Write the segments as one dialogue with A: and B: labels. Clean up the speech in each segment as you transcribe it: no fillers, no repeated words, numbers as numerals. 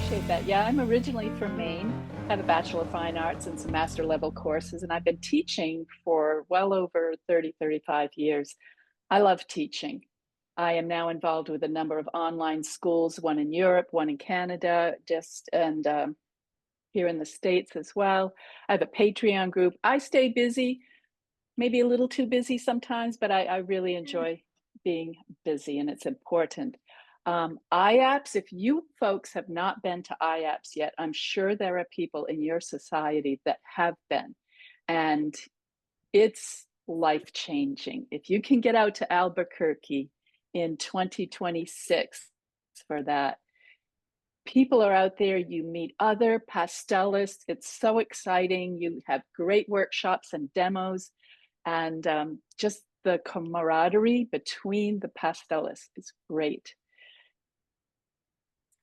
A: appreciate that. Yeah, I'm originally from Maine. I have a Bachelor of Fine Arts and some master level courses, and I've been teaching for well over 30, 35 years. I love teaching. I am now involved with a number of online schools, one in Europe, one in Canada, and here in the States as well. I have a Patreon group. I stay busy, maybe a little too busy sometimes, but I really enjoy being busy and it's important. IAPS, if you folks have not been to IAPS yet, I'm sure there are people in your society that have been, and it's life changing. If you can get out to Albuquerque in 2026 for that, people are out there, you meet other pastelists. It's so exciting. You have great workshops and demos, and just the camaraderie between the pastelists is great.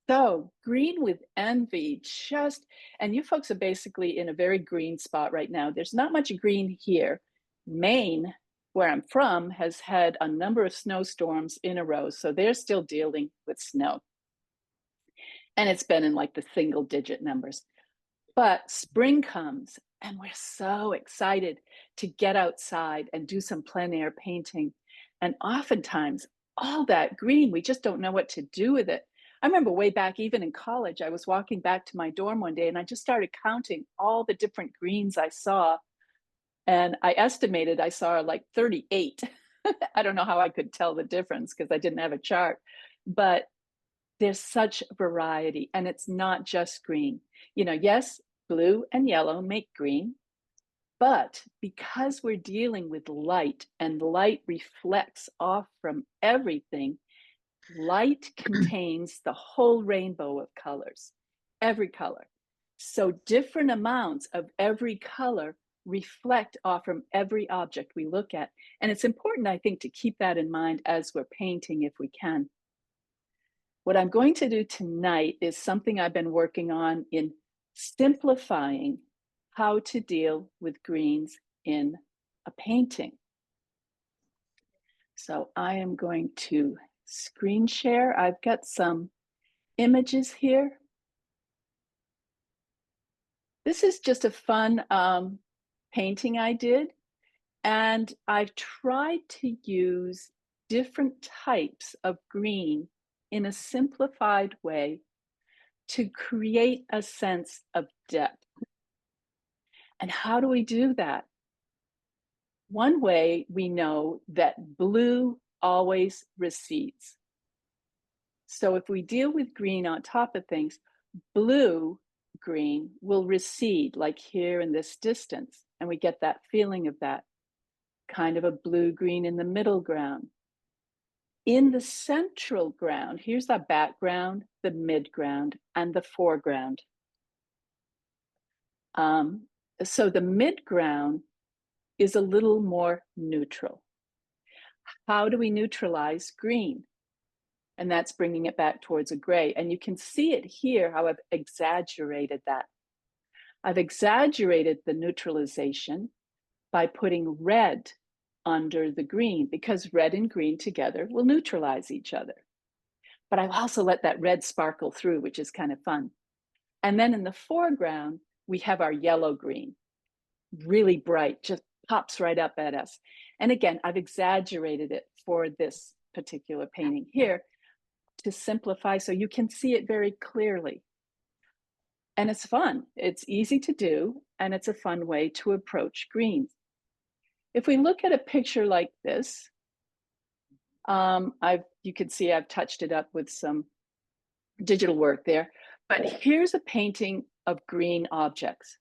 A: So green with envy, and you folks are basically in a very green spot right now. There's not much green here. Maine, where I'm from, has had a number of snowstorms in a row, so they're still dealing with snow. And it's been in like the single digit numbers. But spring comes and we're so excited to get outside and do some plein air painting. And oftentimes, all that green, we just don't know what to do with it. I remember way back, even in college, I was walking back to my dorm one day and I just started counting all the different greens I saw. And I estimated I saw like 38. I don't know how I could tell the difference because I didn't have a chart, but there's such variety, and it's not just green. Yes, blue and yellow make green, but because we're dealing with light and light reflects off from everything, light contains the whole rainbow of colors, every color. So different amounts of every color reflect off from every object we look at. And it's important, I think, to keep that in mind as we're painting if we can. What I'm going to do tonight is something I've been working on in simplifying how to deal with greens in a painting. So I am going to screen share. I've got some images here. This is just a fun painting I did, and I've tried to use different types of green in a simplified way to create a sense of depth. And how do we do that? One way we know that blue always recedes. So if we deal with green on top of things, blue green will recede, like here in this distance, and we get that feeling of that kind of a blue-green in the middle ground. In the central ground, here's the background, the midground, and the foreground. So the midground is a little more neutral. How do we neutralize green? And that's bringing it back towards a gray. And you can see it here, how I've exaggerated that. I've exaggerated the neutralization by putting red under the green, because red and green together will neutralize each other. But I've also let that red sparkle through, which is kind of fun. And then in the foreground, we have our yellow-green, really bright, just pops right up at us. And again, I've exaggerated it for this particular painting here to simplify so you can see it very clearly. And it's fun. It's easy to do, and it's a fun way to approach greens. If we look at a picture like this, you can see I've touched it up with some digital work there, but here's a painting of green objects.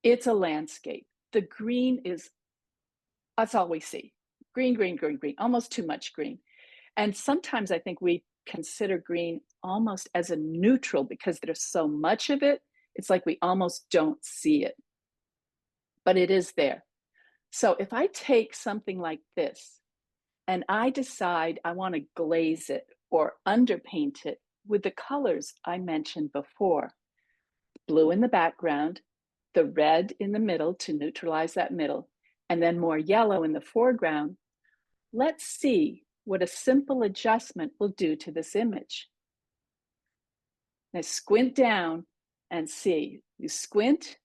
A: It's a landscape. The green that's all we see. Green, green, green, green, almost too much green. And sometimes I think we consider green almost as a neutral because there's so much of it. It's like we almost don't see it, but it is there. So if I take something like this and I decide I want to glaze it or underpaint it with the colors I mentioned before, blue in the background, the red in the middle to neutralize that middle, and then more yellow in the foreground, let's see what a simple adjustment will do to this image. Now squint down and see. You squint,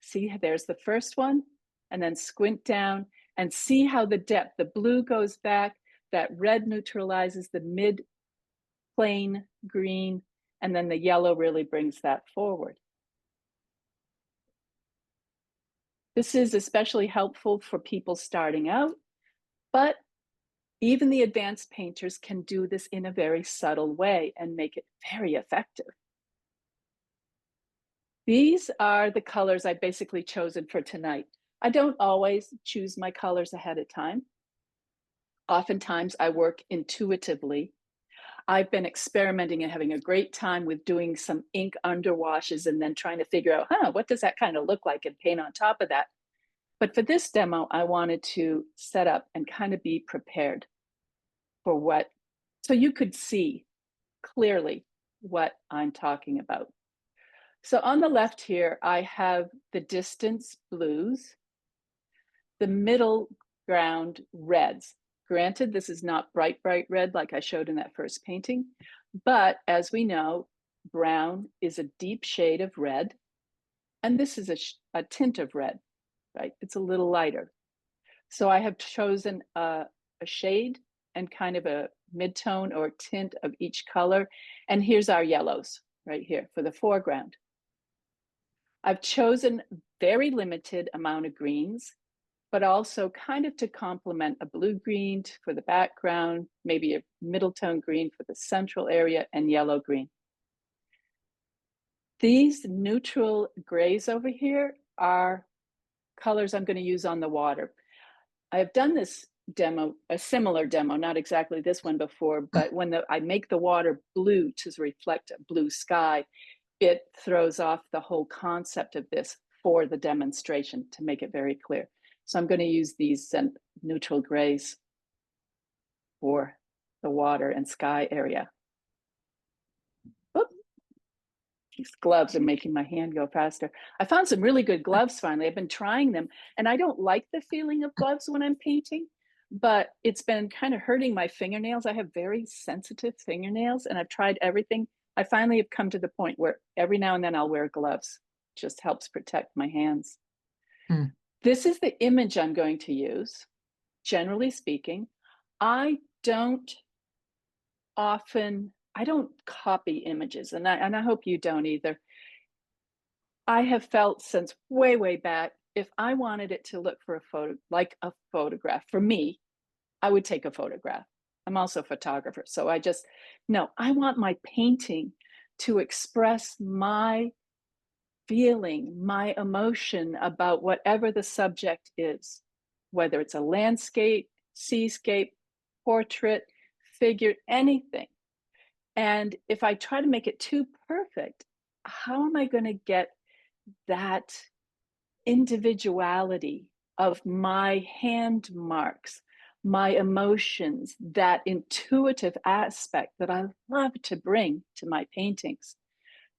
A: see there's the first one, and then squint down and see how the depth, the blue goes back, that red neutralizes the mid plain green, and then the yellow really brings that forward. This is especially helpful for people starting out, but even the advanced painters can do this in a very subtle way and make it very effective. These are the colors I've basically chosen for tonight. I don't always choose my colors ahead of time. Oftentimes I work intuitively. I've been experimenting and having a great time with doing some ink underwashes and then trying to figure out, what does that kind of look like, and paint on top of that. But for this demo, I wanted to set up and kind of be prepared for what, so you could see clearly what I'm talking about. So on the left here, I have the distance blues, the middle ground reds. Granted, this is not bright, bright red like I showed in that first painting, but as we know, brown is a deep shade of red, and this is a tint of red, right? It's a little lighter. So I have chosen a shade and kind of a mid-tone or tint of each color, and here's our yellows right here for the foreground. I've chosen very limited amount of greens, but also kind of to complement a blue green for the background, maybe a middle tone green for the central area, and yellow green. These neutral grays over here are colors I'm going to use on the water. I have done this demo, a similar demo, not exactly this one before, but when I make the water blue to reflect a blue sky, it throws off the whole concept of this for the demonstration to make it very clear. So I'm going to use these neutral grays for the water and sky area. Oop. These gloves are making my hand go faster. I found some really good gloves finally. I've been trying them, and I don't like the feeling of gloves when I'm painting, but it's been kind of hurting my fingernails. I have very sensitive fingernails, and I've tried everything. I finally have come to the point where every now and then I'll wear gloves. It just helps protect my hands. This is the image I'm going to use. Generally speaking, I don't copy images, and I hope you don't either. I have felt since way, way back, if I wanted it to look for like a photograph, for me, I would take a photograph. I'm also a photographer, so I want my painting to express my feeling, my emotion about whatever the subject is, whether it's a landscape, seascape, portrait, figure, anything. And if I try to make it too perfect, how am I going to get that individuality of my hand marks, my emotions, that intuitive aspect that I love to bring to my paintings?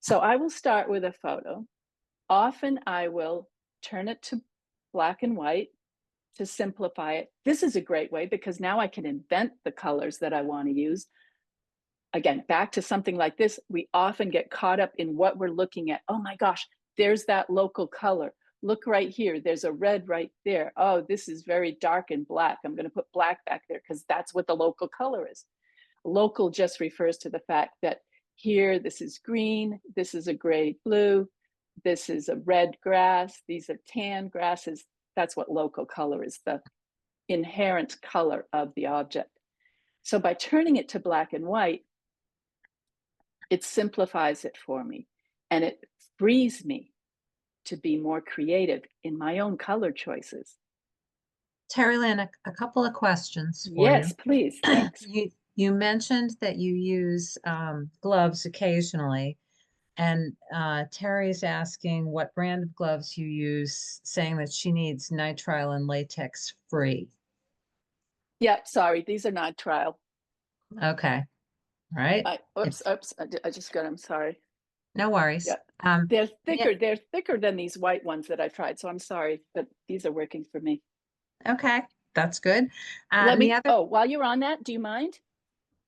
A: So I will start with a photo. Often I will turn it to black and white to simplify it. This is a great way because now I can invent the colors that I want to use. Again, back to something like this, we often get caught up in what we're looking at. Oh my gosh, there's that local color. Look right here, there's a red right there. Oh, this is very dark and black. I'm going to put black back there because that's what the local color is. Local just refers to the fact that here, this is green, this is a gray blue, this is a red grass, these are tan grasses. That's what local color is, the inherent color of the object. So by turning it to black and white, it simplifies it for me, and it frees me to be more creative in my own color choices.
B: Terry Lynn, a couple of questions for you.
A: Yes, please. Thanks.
B: You mentioned that you use gloves occasionally, and Terry's asking what brand of gloves you use, saying that she needs nitrile and latex free.
A: Yeah, sorry, these are not trial.
B: Okay, all right.
A: Oops, I just got them, sorry.
B: No worries.
A: Yeah. They're thicker.
B: Yeah.
A: They're thicker than these white ones that I tried. So I'm sorry, but these are working for me.
B: Okay, that's good.
A: While you're on that, do you mind?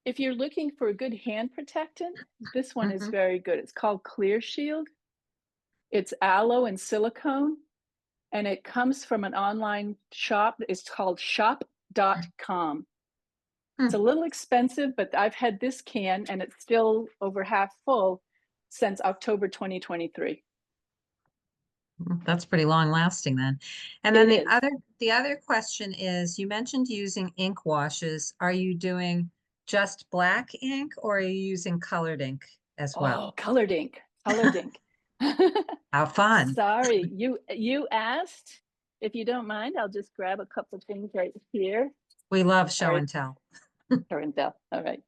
A: if you're looking for a good hand protectant, this one is
B: Mhm.
A: very good. It's called Clear Shield. It's aloe and silicone, and it comes from an online shop. It's called shop.com. It's a
B: Hmm.
A: little expensive, but I've had this can and it's still over half full since October 2023.
B: That's pretty long lasting then. And then
A: It is.
B: the other question is, you mentioned using ink washes. Are you doing just black ink or are you using colored ink as well?
A: Oh, colored ink, colored ink.
B: How fun.
A: Sorry, you asked. If you don't mind, I'll just grab a couple of things right here.
B: We love
A: All
B: show
A: right,
B: and tell.
A: Karen Bell. All right,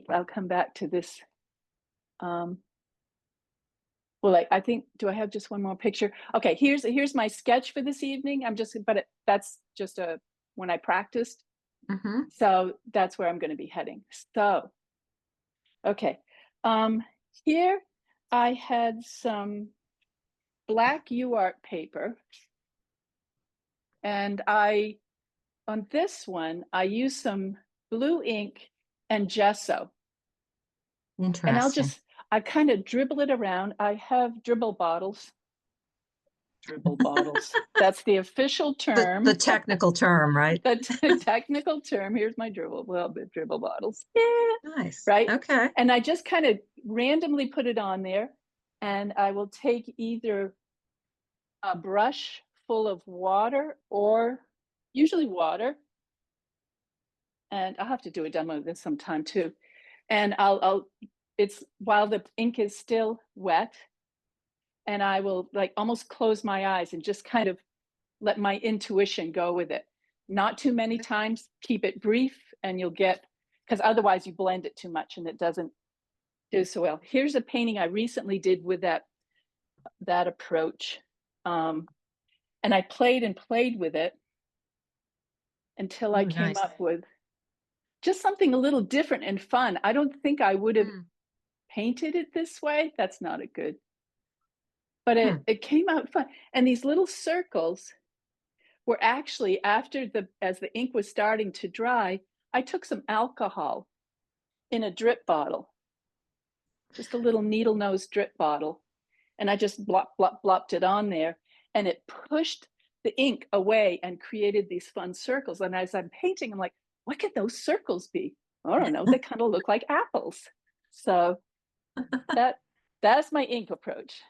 A: I'll come back to this. Um, well, I think, do I have just one more picture? Okay, here's my sketch for this evening. That's just when I practiced.
B: Hmm.
A: So that's where I'm going to be heading. So, okay. Um, Here I had some black UART paper, and on this one, I used some blue ink and gesso. And
B: Interesting.
A: I kind of dribble it around. I have dribble bottles. Dribble bottles. That's the official
B: The
A: term.
B: technical term, right?
A: The technical term. Here's my dribble bottles. Yeah.
B: Nice.
A: Right.
B: Okay.
A: And I just kind of randomly put it on there. And I will take either a brush full of water or usually water. And I'll have to do a demo of this sometime too. And it's while the ink is still wet, and I will like almost close my eyes and just kind of let my intuition go with it. Not too many times, keep it brief, and you'll get, because otherwise you blend it too much and it doesn't do so well. Here's a painting I recently did with that approach. And I played and played with it until I
B: Oh,
A: came
B: nice.
A: up with just something a little different and fun. I don't think I would have
B: Hmm.
A: painted it this way. That's not a good, but
B: Hmm.
A: it came out fun. And these little circles were actually as the ink was starting to dry, I took some alcohol in a drip bottle, just a little needle nose drip bottle, and I just blopped it on there, and it pushed the ink away and created these fun circles. And as I'm painting, I'm like, what could those circles be? I don't know. They kind of look like apples. So that that's my ink approach.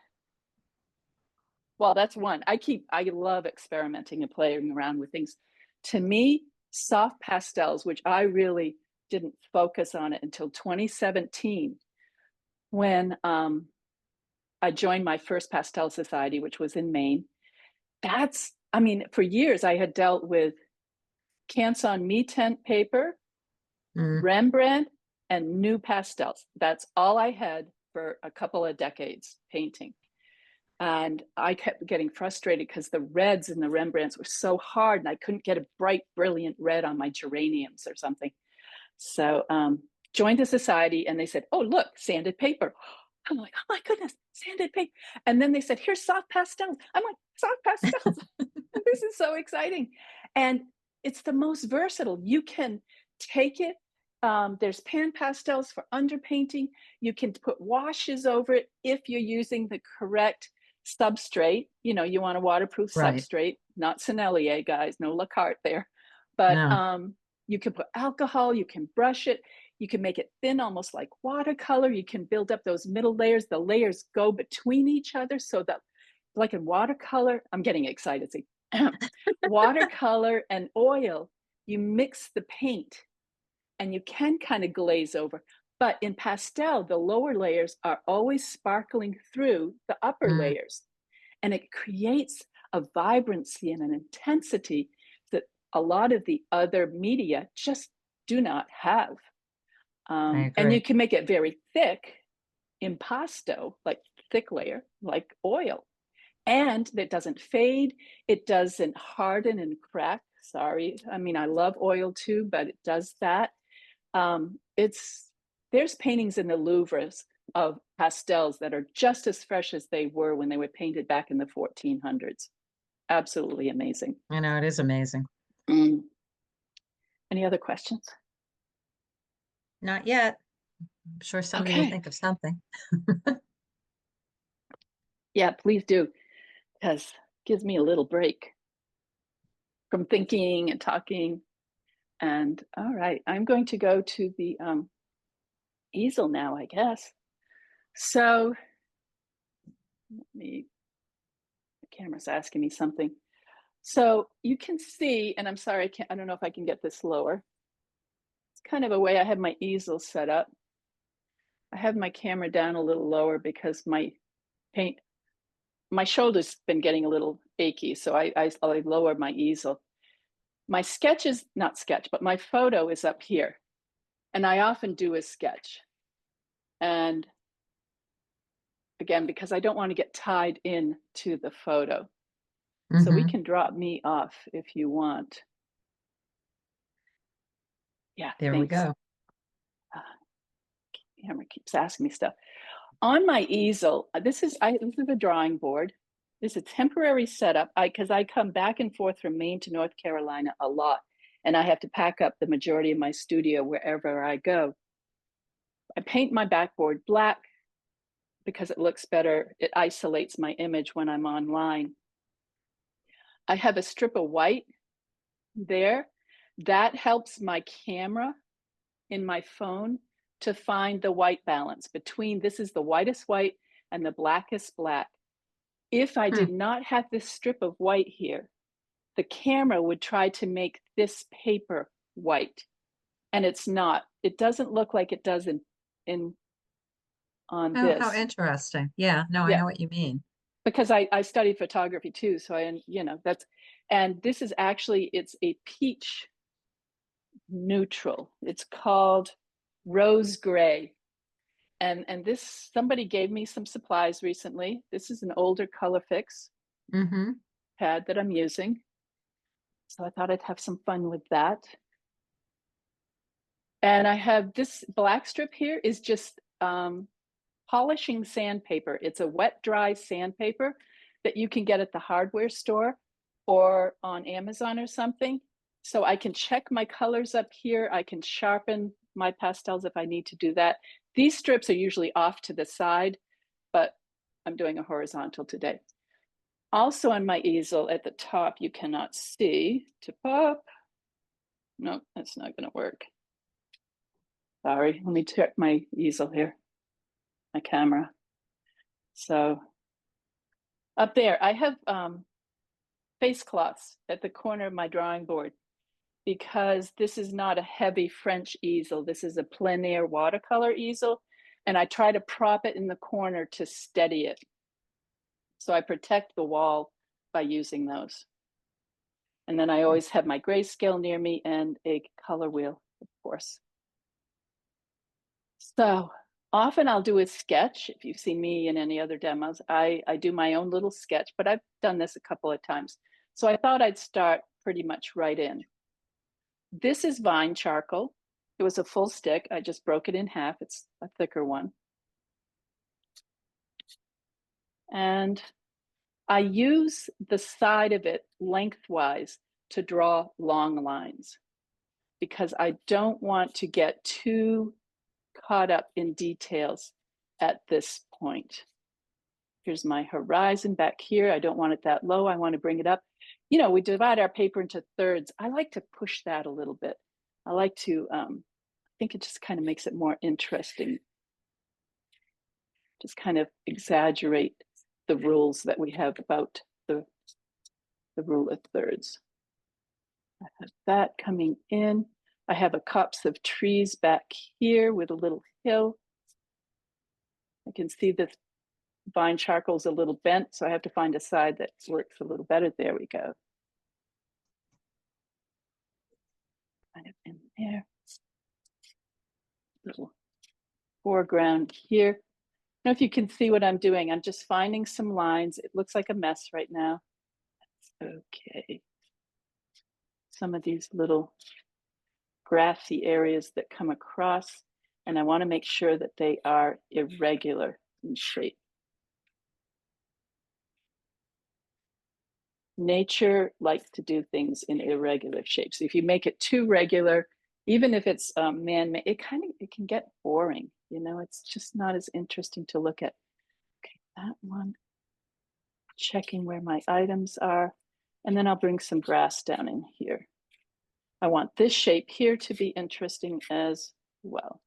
A: Well, that's one. I love experimenting and playing around with things. To me, soft pastels, which I really didn't focus on it until 2017, when I joined my first pastel society, which was in Maine. I mean, for years I had dealt with Canson Mi-Tint paper,
B: Mm.
A: Rembrandt, and new pastels. That's all I had for a couple of decades painting. And I kept getting frustrated because the reds in the Rembrandts were so hard, and I couldn't get a bright, brilliant red on my geraniums or something. So joined the society, and they said, "Oh, look, sanded paper." I'm like, "Oh my goodness, sanded paper!" And then they said, "Here's soft pastels." I'm like, "Soft pastels! This is so exciting!" And it's the most versatile. You can take it. There's pan pastels for underpainting. You can put washes over it if you're using the correct substrate. You know, you want a waterproof
B: Right.
A: substrate, not Sennelier, guys, no La Carte there. But
B: No.
A: you can put alcohol, you can brush it, you can make it thin, almost like watercolor. You can build up those middle layers. The layers go between each other so that, like in watercolor, I'm getting excited. See, watercolor and oil, you mix the paint and you can kind of glaze over. But in pastel, the lower layers are always sparkling through the upper
B: Mm.
A: layers. And it creates a vibrancy and an intensity that a lot of the other media just do not have.
B: I
A: And you
B: agree.
A: can make it very thick, impasto, like thick layer, like oil. And it doesn't fade, it doesn't harden and crack. Sorry, I mean, I love oil too, but it does that. It's There's paintings in the Louvres of pastels that are just as fresh as they were when they were painted back in the 1400s. Absolutely amazing.
B: I know it is amazing.
A: Mm. Any other questions?
B: Not yet. I'm sure somebody will
A: Okay.
B: think of something.
A: Yeah, please do, because it gives me a little break from thinking and talking. And all right, I'm going to go to the easel now, I guess. So the camera's asking me something. So you can see, and I'm sorry, I don't know if I can get this lower. It's kind of a way I have my easel set up. I have my camera down a little lower because paint, my shoulder's been getting a little achy, so I lower my easel. My sketch is not sketch, but my photo is up here. And I often do a sketch. And again, because I don't want to get tied in to the photo. So we
B: Hmm.
A: can drop me off if you want. Yeah,
B: There we
A: thanks.
B: go.
A: Uh, Camera keeps asking me stuff. On my easel, this is a drawing board. This is a temporary setup because I come back and forth from Maine to North Carolina a lot, and I have to pack up the majority of my studio wherever I go. I paint my backboard black because it looks better. It isolates my image when I'm online. I have a strip of white there. That helps my camera in my phone to find the white balance between this is the whitest white and the blackest black. If I
B: Hmm.
A: did not have this strip of white here, the camera would try to make this paper white, and it's not. It doesn't look like it does in on
B: Oh, how
A: this.
B: interesting. Yeah, no, I
A: Yeah,
B: know what you mean.
A: because I studied photography too, so that's, and this is actually, it's a peach neutral. It's called rose gray. And this, somebody gave me some supplies recently. This is an older color fix
B: Hmm.
A: pad that I'm using. So I thought I'd have some fun with that. And I have this black strip here is just polishing sandpaper. It's a wet, dry sandpaper that you can get at the hardware store or on Amazon or something. So I can check my colors up here. I can sharpen my pastels if I need to do that. These strips are usually off to the side, but I'm doing a horizontal today. Also on my easel at the top, you cannot see, tip up. No, that's not gonna work. Sorry, let me check my easel here, my camera. So up there, I have face cloths at the corner of my drawing board because this is not a heavy French easel. This is a plein air watercolor easel. And I try to prop it in the corner to steady it. So I protect the wall by using those. And then I always have my grayscale near me and a color wheel, of course. So often I'll do a sketch. If you've seen me in any other demos, I do my own little sketch, but I've done this a couple of times. So I thought I'd start pretty much right in. This is vine charcoal. It was a full stick. I just broke it in half. It's a thicker one. And I use the side of it lengthwise to draw long lines because I don't want to get too caught up in details at this point. Here's my horizon back here. I don't want it that low. I want to bring it up. We divide our paper into thirds. I like to push that a little bit. I like to, I think it just kind of makes it more interesting. Just kind of exaggerate the rules that we have about the rule of thirds. I have that coming in. I have a copse of trees back here with a little hill. I can see the vine charcoal's a little bent, so I have to find a side that works a little better. There we go. Kind of in there. Little foreground here. I don't know if you can see what I'm doing. I'm just finding some lines. It looks like a mess right now. Okay. Some of these little grassy areas that come across, and I want to make sure that they are irregular in shape. Nature likes to do things in irregular shapes. If you make it too regular, Even if it's man-made, it can get boring. You know, it's just not as interesting to look at. Okay, that one, checking where my items are, and then I'll bring some grass down in here. I want this shape here to be interesting as well.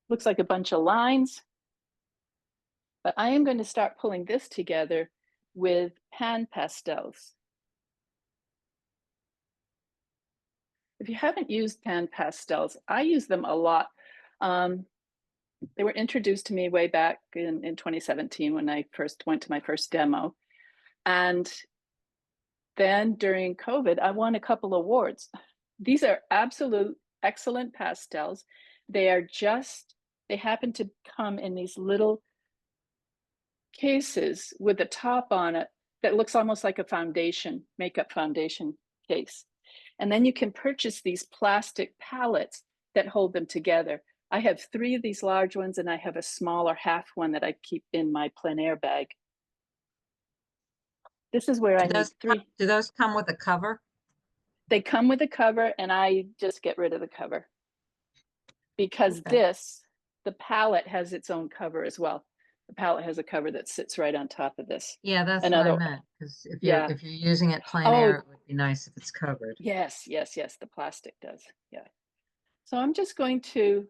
A: Looks like a bunch of lines, but I am going to start pulling this together with pan pastels. If you haven't used pan pastels, I use them a lot. They were introduced to me way back in 2017 when I first went to my first demo. And then during COVID, I won a couple awards. These are absolute excellent pastels. They are just, they happen to come in these little cases with a top on it that looks almost like a foundation, makeup foundation case. And then you can purchase these plastic palettes that hold them together. I have 3 of these large ones, and I have a smaller half one that I keep in my plein air bag. This is where I need 3.
B: Do those come with a cover?
A: They come with a cover, and I just get rid of the cover because
B: Okay.
A: the palette has its own cover as well. The palette has a cover that sits right on top of this.
B: Yeah, that's what I
A: Another,
B: meant. Because
A: yeah.
B: if you're using it plein
A: Oh,
B: air, it would be nice if it's covered.
A: yes, yes, yes. The plastic does. Yeah. So I'm just going to,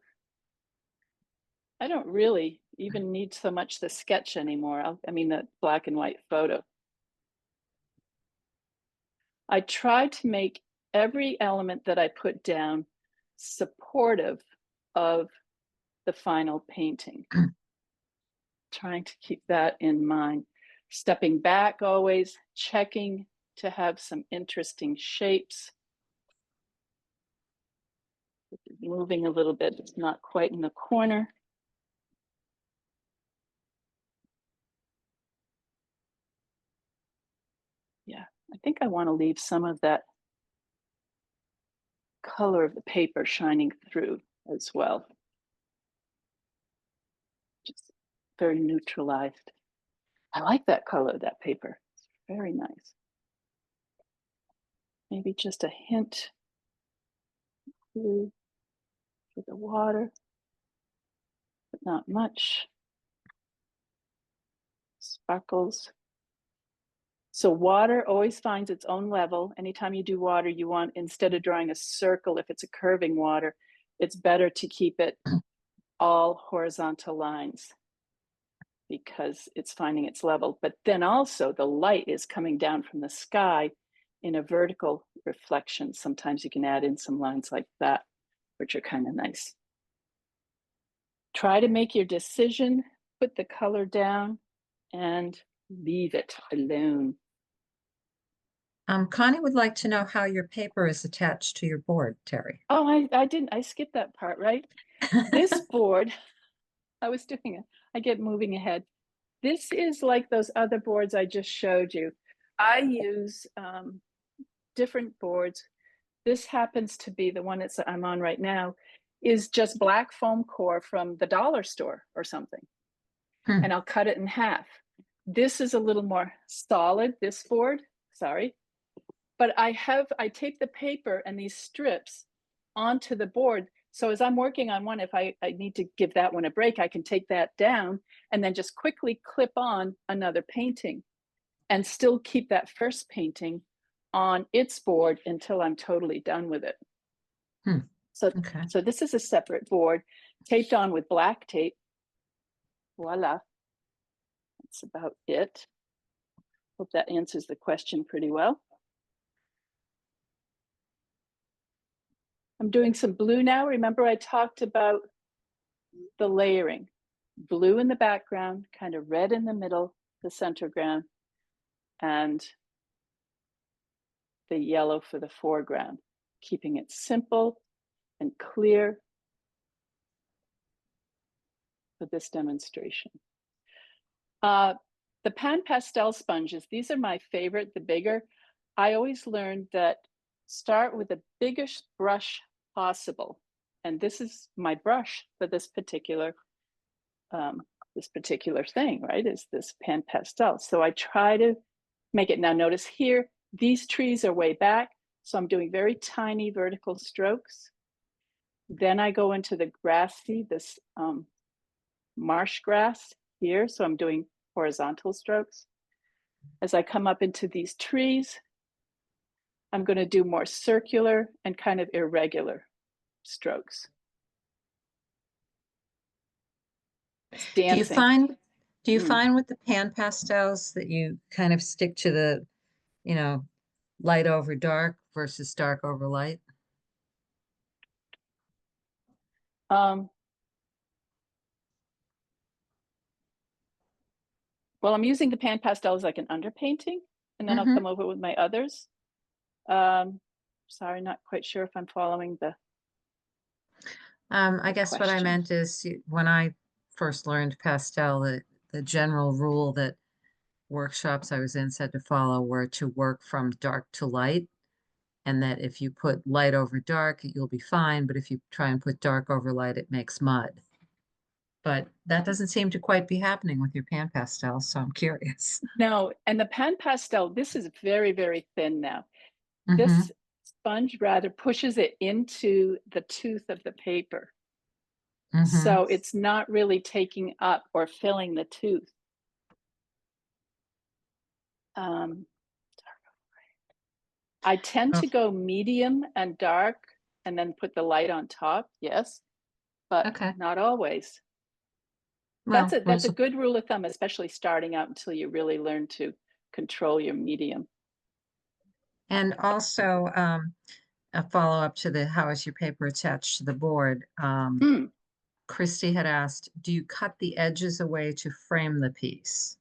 A: I don't really even need so much the sketch anymore. I mean, the black and white photo. I try to make every element that I put down supportive of the final painting. Trying to keep that in mind. Stepping back always, checking to have some interesting shapes. Moving a little bit, it's not quite in the corner. Yeah, I think I want to leave some of that color of the paper shining through as well. Just very neutralized. I like that color of that paper. It's very nice. Maybe just a hint blue for the water, but not much. Sparkles. So water always finds its own level. Anytime you do water, you want, instead of drawing a circle, if it's a curving water, it's better to keep it all horizontal lines because it's finding its level. But then also the light is coming down from the sky in a vertical reflection. Sometimes you can add in some lines like that, which are kind of nice. Try to make your decision, put the color down, and leave it alone.
B: Connie would like to know how your paper is attached to your board, Terry.
A: Oh, I didn't, I skipped that part, right? This board, I was doing it. I get moving ahead. This is like those other boards I just showed you. I use different boards. This happens to be the one that I'm on right now, is just black foam core from the dollar store or something. And I'll cut it in half. This is a little more solid, this board, sorry. But I tape the paper and these strips onto the board. So as I'm working on one, if I need to give that one a break, I can take that down and then just quickly clip on another painting and still keep that first painting on its board until I'm totally done with it.
B: Okay.
A: So this is a separate board taped on with black tape. Voila. That's about it. Hope that answers the question pretty well. I'm doing some blue now. Remember I talked about the layering. Blue in the background, kind of red in the middle, the center ground, and the yellow for the foreground. Keeping it simple and clear for this demonstration. The pan pastel sponges, these are my favorite, the bigger. I always learned that start with the biggest brush possible. And this is my brush for this particular thing, right, is this pan pastel. So I try to make it, now notice here, these trees are way back. So I'm doing very tiny vertical strokes. Then I go into the grassy, this marsh grass here. So I'm doing horizontal strokes. As I come up into these trees, I'm going to do more circular and kind of irregular strokes. It's
B: Do you
A: dancing.
B: find do you
A: Mm.
B: find with the pan pastels that you kind of stick to the, you know, light over dark versus dark over light?
A: Um, well, I'm using the pan pastels like an underpainting, and then I'll
B: Hmm.
A: come over with my others. Um, sorry, not quite sure if I'm following
B: I
A: the
B: guess what I
A: question.
B: meant is when I first learned pastel, the general rule that workshops I was in said to follow were to work from dark to light, and that if you put light over dark, you'll be fine, but if you try and put dark over light, it makes mud. But that doesn't seem to quite be happening with your pan pastel, so I'm curious.
A: No, and the pan pastel, this is very, very thin now.
B: Hmm.
A: This sponge rather pushes it into the tooth of the paper.
B: Hmm.
A: So it's not really taking up or filling the tooth. Um, I tend
B: Oh,
A: to go medium and dark and then put the light on top, yes, but
B: okay.
A: not always.
B: Well,
A: That's
B: rules
A: a
B: of,
A: good rule of thumb, especially starting out until you really learn to control your medium.
B: and also a follow-up to the how is your paper attached to the board?
A: Mm.
B: Christy had asked, do you cut the edges away to frame the piece?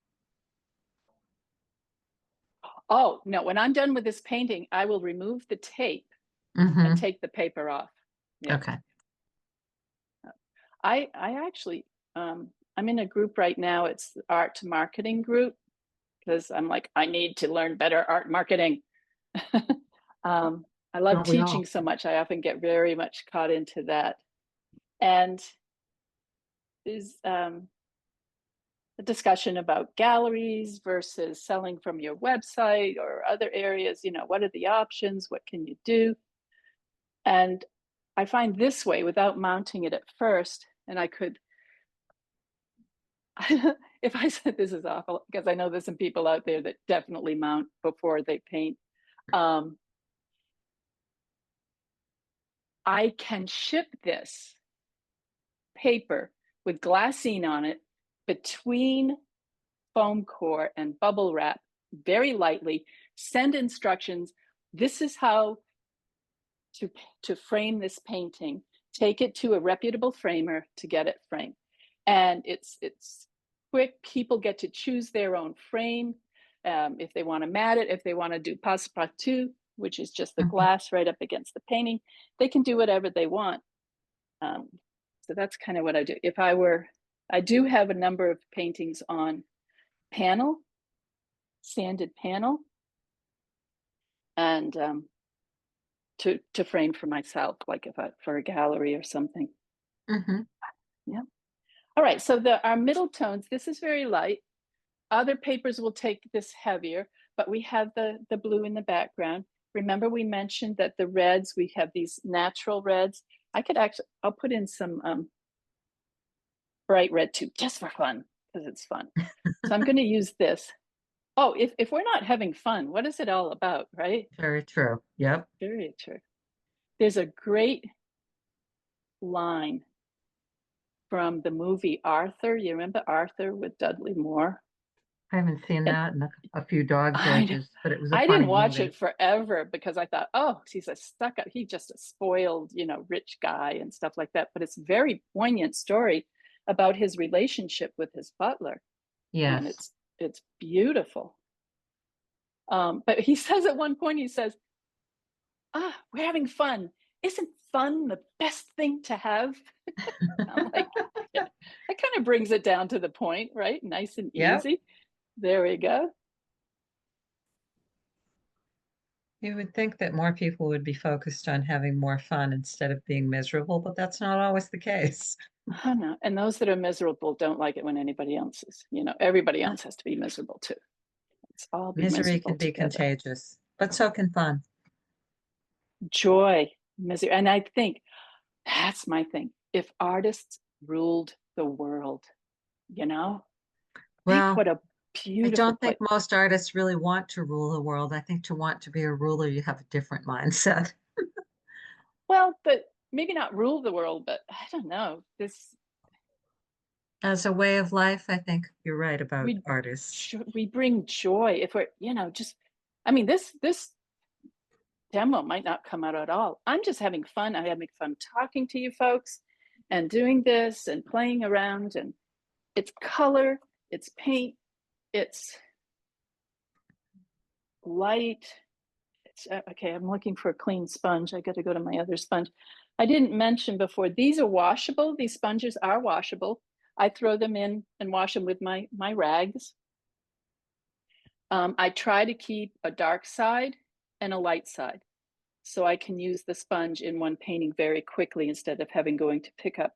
A: Oh, no, when I'm done with this painting, I will remove the tape and
B: Hmm.
A: take the paper off. Yeah.
B: Okay.
A: I actually I'm in a group right now. It's the art marketing group because I'm like, I need to learn better art marketing. I love
B: Don't we
A: teaching
B: all?
A: so much. I often get very much caught into that. And there's a discussion about galleries versus selling from your website or other areas. You know, what are the options? What can you do? And I find this way, without mounting it at first, and I could, if I said this is awful, because I know there's some people out there that definitely mount before they paint. Um, I can ship this paper with glassine on it between foam core and bubble wrap very lightly, send instructions. This is how to, to frame this painting. Take it to a reputable framer to get it framed. And it's quick. People get to choose their own frame. If they want to mat it, if they want to do passe-partout, which is just the
B: Mhm.
A: glass right up against the painting, they can do whatever they want. Um, so that's kind of what I do. If I were, I do have a number of paintings on panel, sanded panel, and to frame for myself, like if I for a gallery or something.
B: Mhm.
A: Yeah. All right. So our middle tones. This is very light. Other papers will take this heavier, but we have the blue in the background. Remember, we mentioned that the reds. We have these natural reds. I could actually. I'll put in some bright red too, just for fun, because it's fun. So I'm going to use this. Oh, if we're not having fun, what is it all about, right?
B: Very true. Yep.
A: Very true. There's a great line from the movie Arthur. You remember Arthur with Dudley Moore?
B: I haven't seen
A: And
B: that in a few dog's
A: I
B: ages, but it was a
A: I didn't
B: funny
A: watch
B: movie.
A: it forever because I thought, oh, he's a stuck up, he's just a spoiled, rich guy and stuff like that. But it's a very poignant story about his relationship with his butler, and
B: Yes.
A: it's beautiful. But he says at one point, he says, we're having fun. Isn't fun the best thing to have? I'm like, yeah, that kind of brings it down to the point, right? Nice and
B: Yep.
A: easy. There we go.
B: You would think that more people would be focused on having more fun instead of being miserable, but that's not always the case.
A: I know. And those that are miserable don't like it when anybody else is. Everybody else has to be miserable too. Let's all be
B: Misery
A: miserable
B: can be
A: together.
B: contagious, but so can fun.
A: joy, misery. And I think that's my thing. If artists ruled the world, you know, think
B: Well,
A: what a
B: I
A: beautiful
B: don't think
A: place.
B: most artists really want to rule the world. I think to want to be a ruler, you have a different mindset.
A: Well, but maybe not rule the world, but I don't know. This
B: As a way of life, I think you're right about
A: we
B: artists.
A: we bring joy if we're, just I mean this demo might not come out at all. I'm just having fun. I'm having fun talking to you folks and doing this and playing around, and it's color, it's paint, it's light. It's okay, I'm looking for a clean sponge. I got to go to my other sponge. I didn't mention before, these are washable. These sponges are washable. I throw them in and wash them with my rags. I try to keep a dark side and a light side, so I can use the sponge in one painting very quickly instead of having going to pick up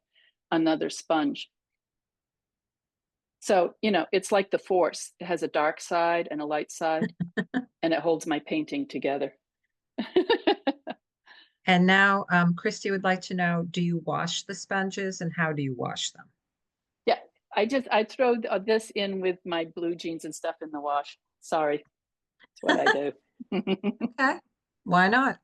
A: another sponge. So, it's like the force. It has a dark side and a light side, and it holds my painting together.
B: And now, Christy would like to know, do you wash the sponges and how do you wash them?
A: Yeah, I throw this in with my blue jeans and stuff in the wash. Sorry, that's what I do.
B: Okay, why not?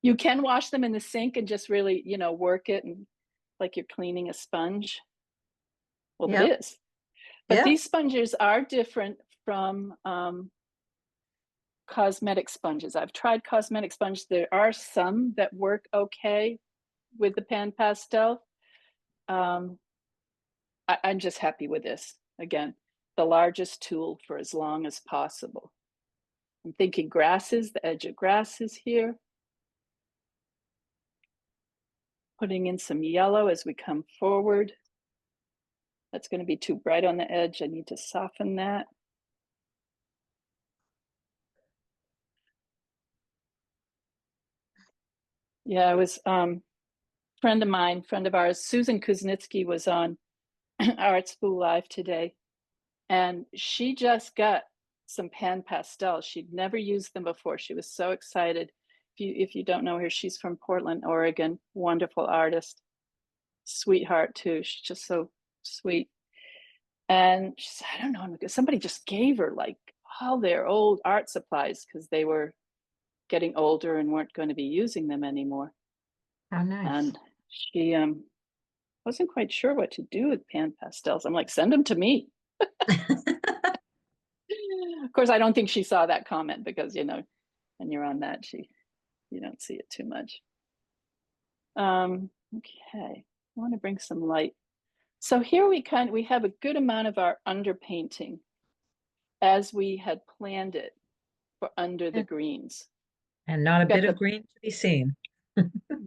A: You can wash them in the sink and just really, work it and like you're cleaning a sponge. Well, it
B: Yep,
A: is. But
B: yep.
A: these sponges are different from cosmetic sponges. I've tried cosmetic sponges. There are some that work okay with the pan pastel. Um, I'm just happy with this. Again, the largest tool for as long as possible. I'm thinking grasses, the edge of grasses here. Putting in some yellow as we come forward. That's going to be too bright on the edge. I need to soften that. Yeah, I was friend of ours, Susan Kuznitsky, was on Art School Live today, and she just got some pan pastels. She'd never used them before. She was so excited. If you don't know her, she's from Portland, Oregon. Wonderful artist, sweetheart too. She's just so sweet. And she said, I don't know, somebody just gave her like all their old art supplies because they were getting older and weren't going to be using them anymore.
B: How nice.
A: And she wasn't quite sure what to do with pan pastels. I'm like, send them to me. Of course, I don't think she saw that comment because, when you're on that, you don't see it too much. Okay, I want to bring some light. So here we have a good amount of our underpainting as we had planned it for under the greens.
B: And not a
A: Got
B: bit of
A: the
B: green to be seen.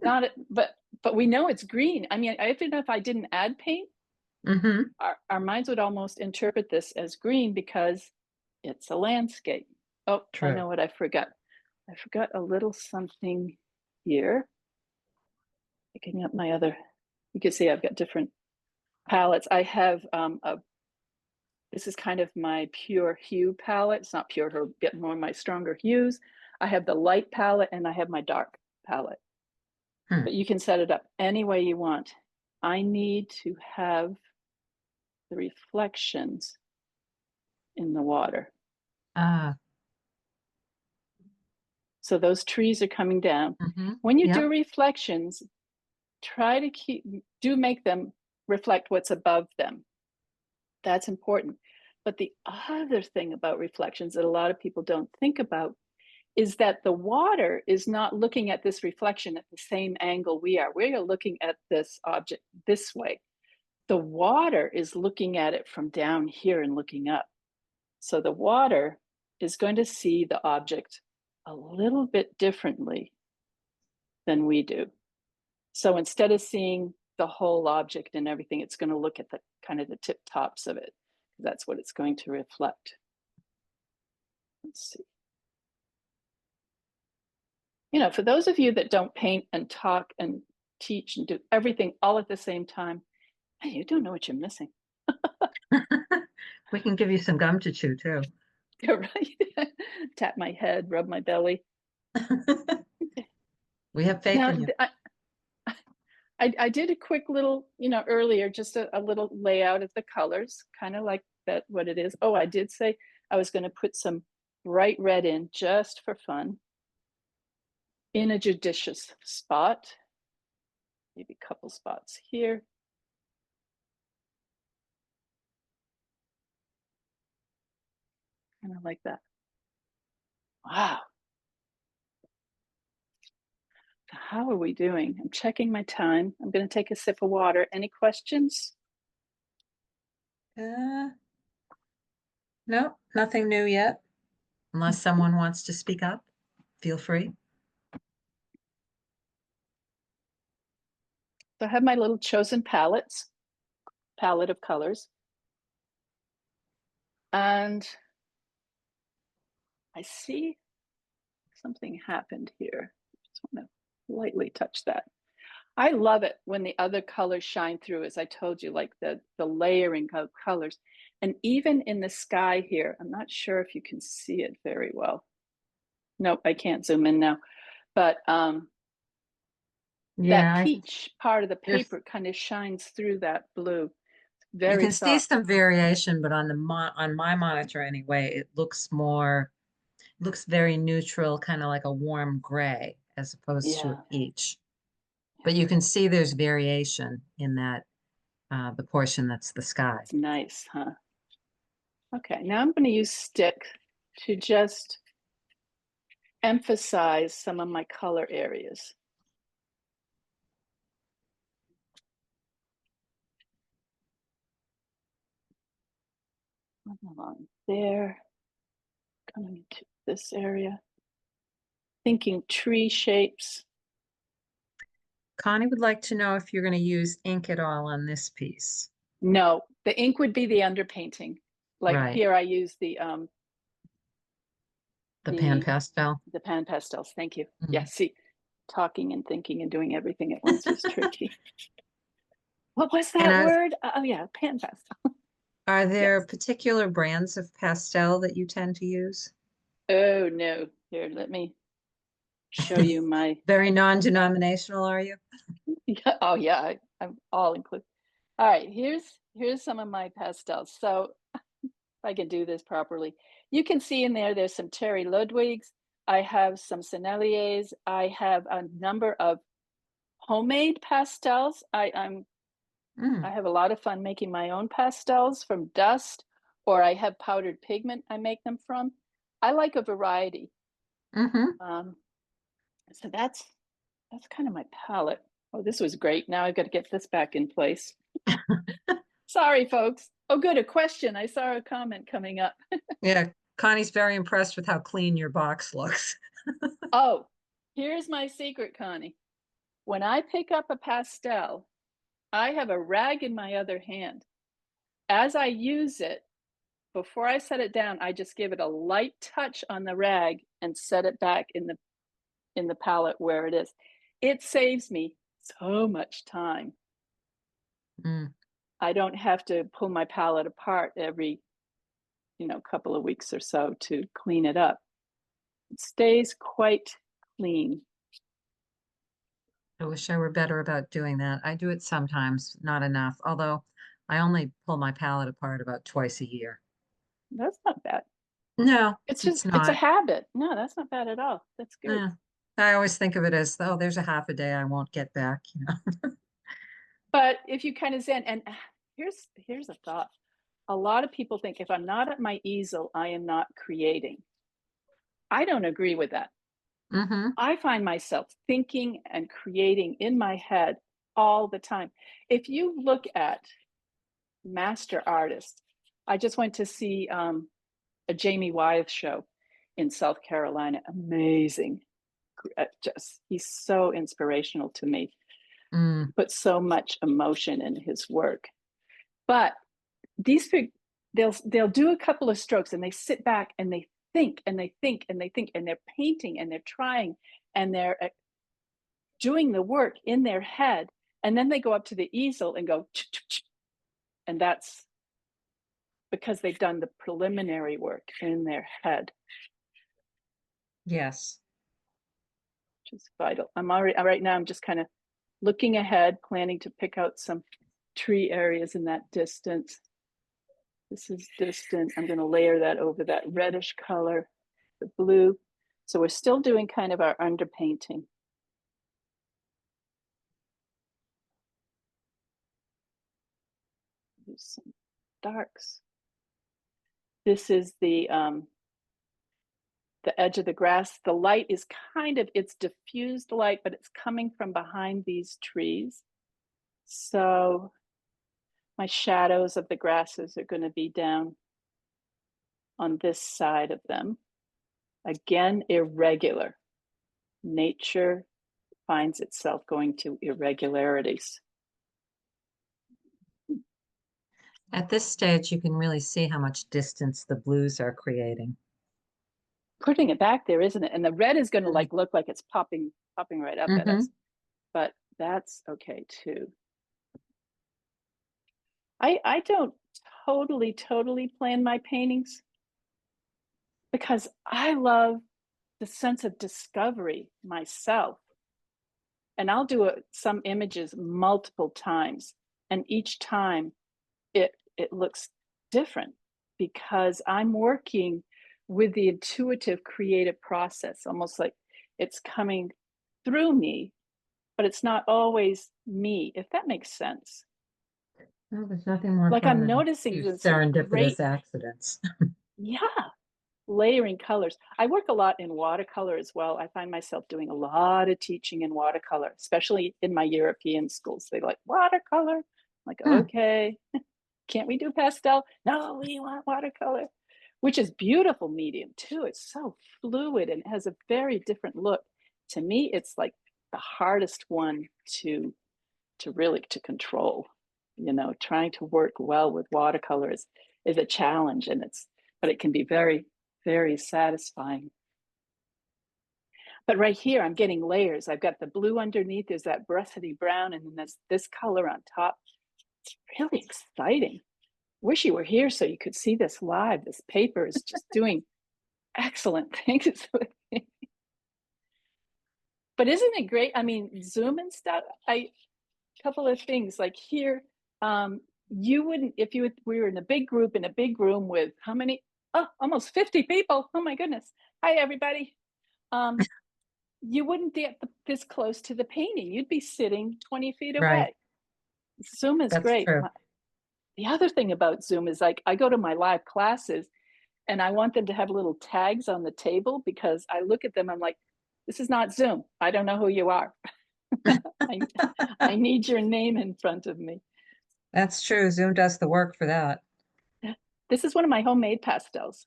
A: not but we know it's green. I mean, even if I didn't add paint,
B: Mm-hmm.
A: our minds would almost interpret this as green because it's a landscape. Oh, I
B: True.
A: know what I forgot. I forgot a little something here. Picking up my other, you can see I've got different palettes. I have this is kind of my pure hue palette. It's not pure, her get more of my stronger hues. I have the light palette and I have my dark palette.
B: Hmm.
A: But you can set it up any way you want. I need to have the reflections in the water.
B: Ah,
A: So those trees are coming down.
B: mm-hmm.
A: When you do
B: Yep.
A: reflections, try to make them reflect what's above them. That's important. But the other thing about reflections that a lot of people don't think about is that the water is not looking at this reflection at the same angle we are. We are looking at this object this way. The water is looking at it from down here and looking up. So the water is going to see the object a little bit differently than we do. So instead of seeing the whole object and everything, it's going to look at the kind of the tip tops of it. That's what it's going to reflect. Let's see. For those of you that don't paint and talk and teach and do everything all at the same time, you don't know what you're missing.
B: We can give you some gum to chew too.
A: You're right. Tap my head, rub my belly.
B: We have faith
A: Now,
B: in you.
A: I did a quick little, earlier, just a little layout of the colors, kind of like that, what it is. Oh, I did say I was going to put some bright red in just for fun in a judicious spot, maybe a couple spots here. Kind of like that. Wow. How are we doing? I'm checking my time. I'm going to take a sip of water. Any questions?
B: No, nothing new yet. Unless someone wants to speak up, feel free.
A: So I have my little chosen palette of colors. And I see something happened here. Just want to lightly touch that. I love it when the other colors shine through, as I told you, like the layering of colors. And even in the sky here, I'm not sure if you can see it very well. Nope, I can't zoom in now. But that
B: Yeah,
A: peach part of the
B: there's
A: paper kind of shines through that blue.
B: you
A: Very
B: can see
A: soft.
B: some variation, but on on my monitor anyway, it looks very neutral, kind of like a warm gray as opposed to a
A: Yeah,
B: peach. But you can see there's variation in that the portion that's the sky.
A: it's nice, huh? Okay, now I'm going to use stick to just emphasize some of my color areas. Along there, coming to this area, thinking tree shapes.
B: Connie would like to know if you're going to use ink at all on this piece.
A: No, the ink would be the underpainting. Like
B: Right,
A: here, I use the
B: the pan
A: the
B: pastel.
A: the pan pastels. Thank you. Yeah,
B: Mhm.
A: see, talking and thinking and doing everything at once is tricky. What was
B: And
A: that word? Oh yeah, pan pastel.
B: are there
A: Yes.
B: particular brands of pastel that you tend to use?
A: Oh no. Here, let me show you my.
B: Very non-denominational, are you?
A: Yeah, oh yeah, I'm all inclusive. All right, here's some of my pastels. So if I can do this properly, you can see in there. There's some Terry Ludwigs. I have some Senneliers. I have a number of homemade pastels. I
B: Mm.
A: have a lot of fun making my own pastels from dust, or I have powdered pigment I make them from. I like a variety.
B: Hmm.
A: Um, so that's kind of my palette. Oh, this was great. Now I've got to get this back in place. Sorry, folks. Oh, good. A question. I saw a comment coming up.
B: Yeah, Connie's very impressed with how clean your box looks.
A: Oh, here's my secret, Connie. When I pick up a pastel, I have a rag in my other hand. As I use it, before I set it down, I just give it a light touch on the rag and set it back in the palette where it is. It saves me so much time.
B: Mm.
A: I don't have to pull my palette apart every, couple of weeks or so to clean it up. It stays quite clean.
B: I wish I were better about doing that. I do it sometimes, not enough, although I only pull my palette apart about twice a year.
A: That's not bad.
B: No, it's
A: It's a
B: not.
A: habit. No, that's not bad at all. That's good.
B: Yeah. I always think of it as, oh, there's a half a day I won't get back.
A: But if you kind of zen, and here's a thought. A lot of people think if I'm not at my easel, I am not creating. I don't agree with that.
B: Hmm.
A: I find myself thinking and creating in my head all the time. If you look at master artists, I just went to see a Jamie Wyeth show in South Carolina. Amazing. Just he's so inspirational to me.
B: Mm.
A: Put so much emotion in his work. But these they'll do a couple of strokes and they sit back and they think and they think and they think and they're painting and they're trying and they're doing the work in their head, and then they go up to the easel and go and that's because they've done the preliminary work in their head.
B: Yes.
A: is vital. I'm already, right now, I'm just kind of looking ahead, planning to pick out some tree areas in that distance. This is distant. I'm going to layer that over that reddish color, the blue. So we're still doing kind of our underpainting. Use some darks. This is the edge of the grass. The light is kind of, it's diffused light, but it's coming from behind these trees. So my shadows of the grasses are going to be down on this side of them. Again, irregular. Nature finds itself going to irregularities.
B: At this stage, you can really see how much distance the blues are creating.
A: Putting it back there, isn't it? And the red is going to like look like it's popping right up at us. But that's okay too. I don't totally plan my paintings because I love the sense of discovery myself. And I'll do some images multiple times, and each time it looks different because I'm working with the intuitive creative process, almost like it's coming through me, but it's not always me, if that makes sense.
B: Well, there's nothing more
A: Like
B: fun
A: I'm
B: than
A: noticing
B: two
A: some
B: serendipitous
A: great,
B: accidents.
A: yeah, layering colors. I work a lot in watercolor as well. I find myself doing a lot of teaching in watercolor, especially in my European schools. They like watercolor. I'm like, okay, can't we do pastel? No, we want watercolor, which is beautiful medium too. It's so fluid and has a very different look. To me, it's like the hardest one to really to control. You know, trying to work well with watercolor is a challenge, and but it can be very satisfying. But right here, I'm getting layers. I've got the blue underneath, there's that brushety brown, and then there's this color on top. It's really exciting. Wish you were here so you could see this live. This paper is just doing excellent things with me. But isn't it great? I mean, Zoom and stuff. Couple of things like here, you wouldn't, if we were in a big group in a big room with how many? Oh, almost 50 people. Oh my goodness. Hi, everybody. You wouldn't get this close to the painting. You'd be sitting 20 feet
B: Right.
A: away. Zoom is
B: That's
A: great.
B: true.
A: The other thing about Zoom is like I go to my live classes and I want them to have little tags on the table because I look at them, I'm like, this is not Zoom. I don't know who you are. I need your name in front of me.
B: That's true. Zoom does the work for that.
A: This is one of my homemade pastels.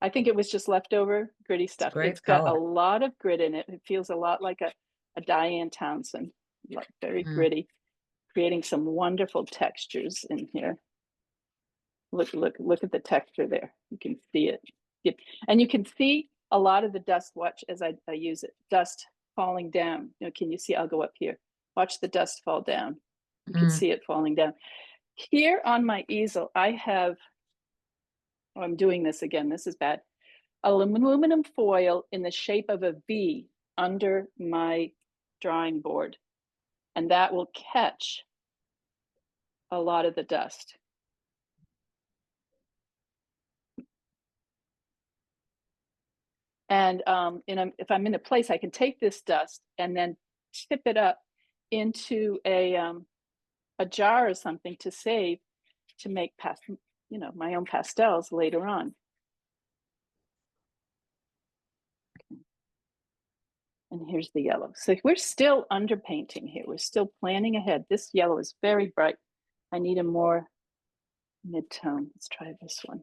A: I think it was just leftover gritty
B: It's a
A: stuff.
B: great
A: It's got a
B: color.
A: lot of grit in it. It feels a lot like a Diane Townsend, like very gritty, creating some wonderful textures in here. Look at the texture there. You can see it. And you can see a lot of the dust. Watch as I use it. Dust falling down. You know, can you see? I'll go up here. Watch the dust fall down. You can see it falling down. Here on my easel, I have, oh, I'm doing this again. This is bad. Aluminum foil in the shape of a V under my drawing board. And that will catch a lot of the dust. And if I'm in a place, I can take this dust and then tip it up into a jar or something to save, to make my own pastels later on. And here's the yellow. So we're still underpainting here. We're still planning ahead. This yellow is very bright. I need a more mid-tone. Let's try this one.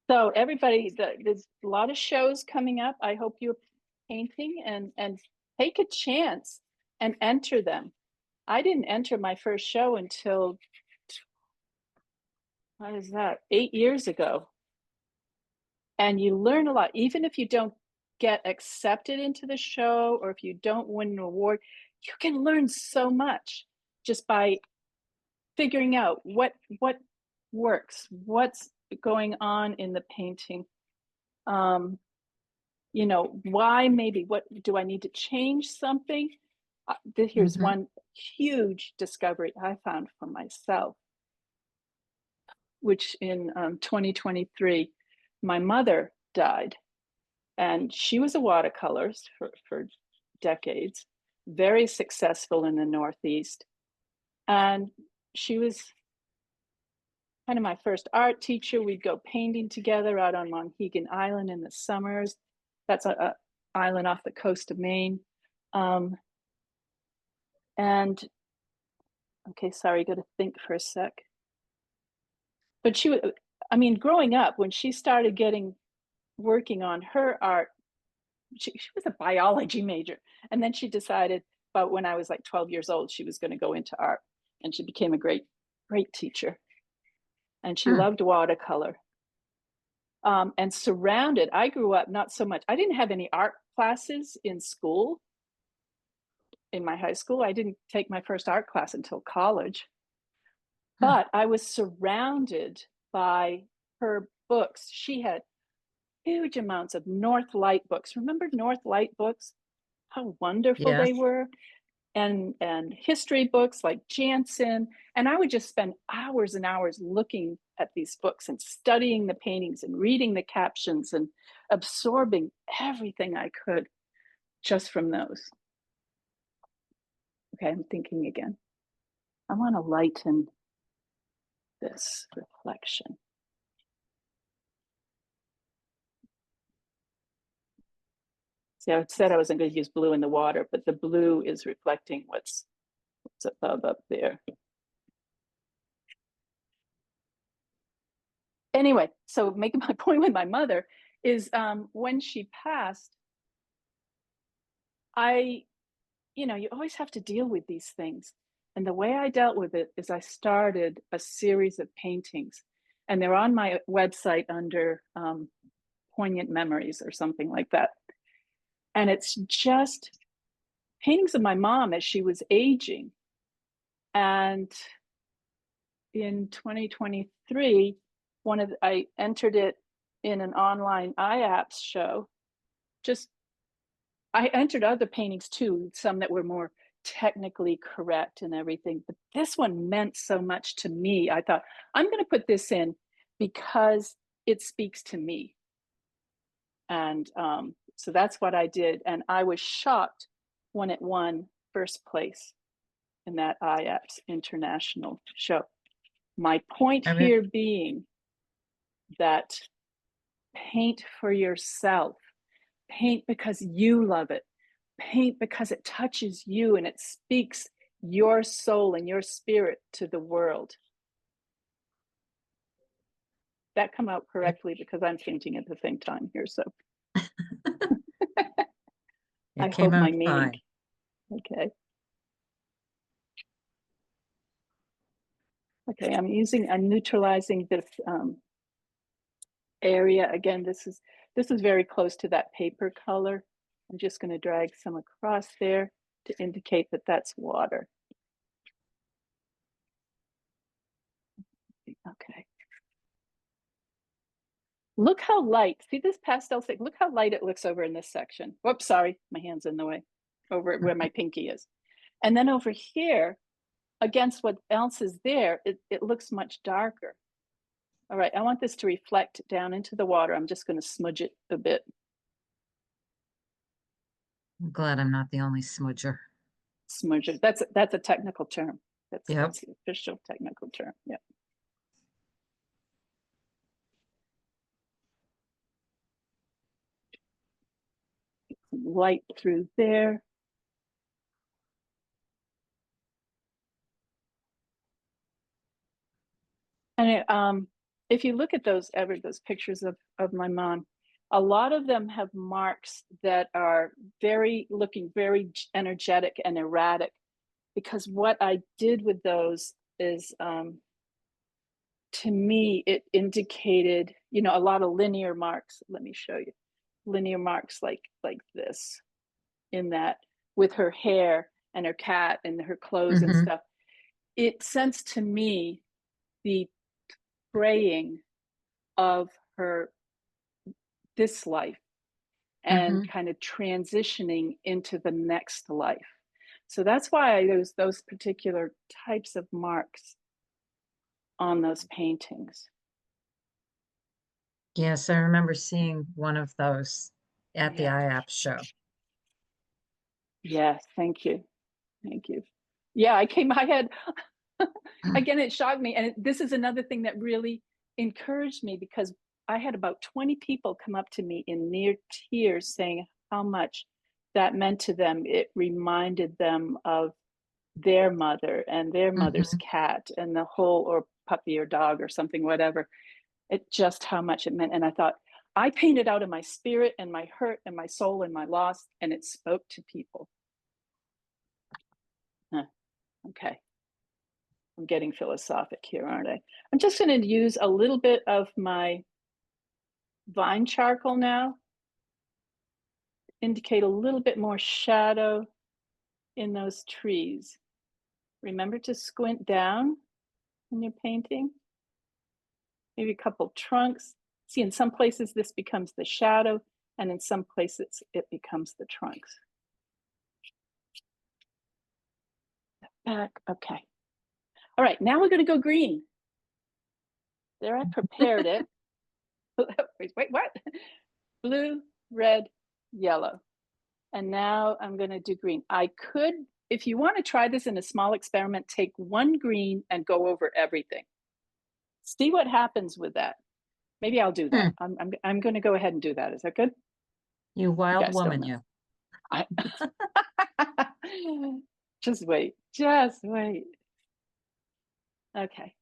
A: So everybody, there's a lot of shows coming up. I hope you're painting and take a chance and enter them. I didn't enter my first show until, what is that, 8 years ago. And you learn a lot, even if you don't get accepted into the show or if you don't win an award, you can learn so much. just by figuring out what works, what's going on in the painting. You know, why maybe, what do I need to change something? Here's
B: Mm-hmm.
A: one huge discovery I found for myself, which in 2023, my mother died, and she was a watercolorist for decades, very successful in the Northeast. And she was kind of my first art teacher. We'd go painting together out on Monhegan Island in the summers. That's a island off the coast of Maine. And okay, sorry, got to think for a sec. But she, I mean, growing up, when she started working on her art, she was a biology major. And then she decided, but when I was like 12 years old, she was going to go into art. And she became a great teacher. And she
B: Hmm.
A: loved watercolor. And surrounded, I grew up not so much, I didn't have any art classes in school, in my high school. I didn't take my first art class until college.
B: Hmm.
A: But I was surrounded by her books. She had huge amounts of North Light books. Remember North Light books? How wonderful they
B: Yes.
A: were. And history books like Jansen. And I would just spend hours and hours looking at these books and studying the paintings and reading the captions and absorbing everything I could just from those. Okay, I'm thinking again. I want to lighten this reflection. See, I said I wasn't going to use blue in the water, but the blue is reflecting what's above up there. Anyway, so making my point with my mother is when she passed, you always have to deal with these things. And the way I dealt with it is I started a series of paintings, and they're on my website under Poignant Memories or something like that. And it's just paintings of my mom as she was aging. And in 2023, I entered it in an online IAPS show. Just I entered other paintings too, some that were more technically correct and everything, but this one meant so much to me. I thought, I'm going to put this in because it speaks to me. And so that's what I did. And I was shocked when it won first place in that IAPS international show. My point
B: I mean,
A: here being that paint for yourself, paint because you love it, paint because it touches you and it speaks your soul and your spirit to the world. That come out
B: it,
A: correctly because I'm painting at the same time here. So I
B: it came
A: hope my
B: out
A: meaning.
B: fine.
A: Okay. Okay, I'm neutralizing this area. Again, this is very close to that paper color. I'm just going to drag some across there to indicate that that's water. Okay. Look how light, see this pastel stick, look how light it looks over in this section. Whoops, sorry, my hand's in the way, over where my pinky is. And then over here, against what else is there, it looks much darker. All right, I want this to reflect down into the water. I'm just going to smudge it a bit.
B: I'm glad I'm not the only smudger.
A: Smudge it. That's a technical term.
B: Yep.
A: That's the official technical term. Yeah. Light through there. And if you look at those pictures of my mom, a lot of them have marks that are looking very energetic and erratic, because what I did with those is, to me, it indicated, a lot of linear marks. Let me show you. Linear marks like this, in that, with her hair and her cat and her clothes and
B: Mm-hmm.
A: stuff. it sends to me the praying of her this life and
B: Mm-hmm.
A: kind of transitioning into the next life. So that's why I use those particular types of marks on those paintings.
B: Yes, I remember seeing one of those at the
A: Yeah.
B: IAP show.
A: Yes. Thank you. Thank you. Yeah, I had, again, it shocked me. And this is another thing that really encouraged me because I had about 20 people come up to me in near tears saying how much that meant to them. It reminded them of their mother and their mother's
B: Mm-hmm.
A: cat and the whole, or puppy or dog or something, whatever. It just how much it meant. And I thought, I painted out of my spirit and my hurt and my soul and my loss, and it spoke to people. Huh, okay. I'm getting philosophic here, aren't I? I'm just going to use a little bit of my vine charcoal now, indicate a little bit more shadow in those trees. Remember to squint down when you're painting. Maybe a couple trunks. See, in some places this becomes the shadow, and in some places it becomes the trunks. Back, okay. All right, now we're going to go green. There, I prepared it. Wait, what? Blue, red, yellow. And now I'm going to do green. I could, if you want to try this in a small experiment, take one green and go over everything. See what happens with that. Maybe I'll do that.
B: Hmm.
A: I'm going to go ahead and do that. Is that good?
B: You
A: You
B: wild
A: guys don't
B: woman,
A: know.
B: you.
A: I just wait. Just wait. Okay.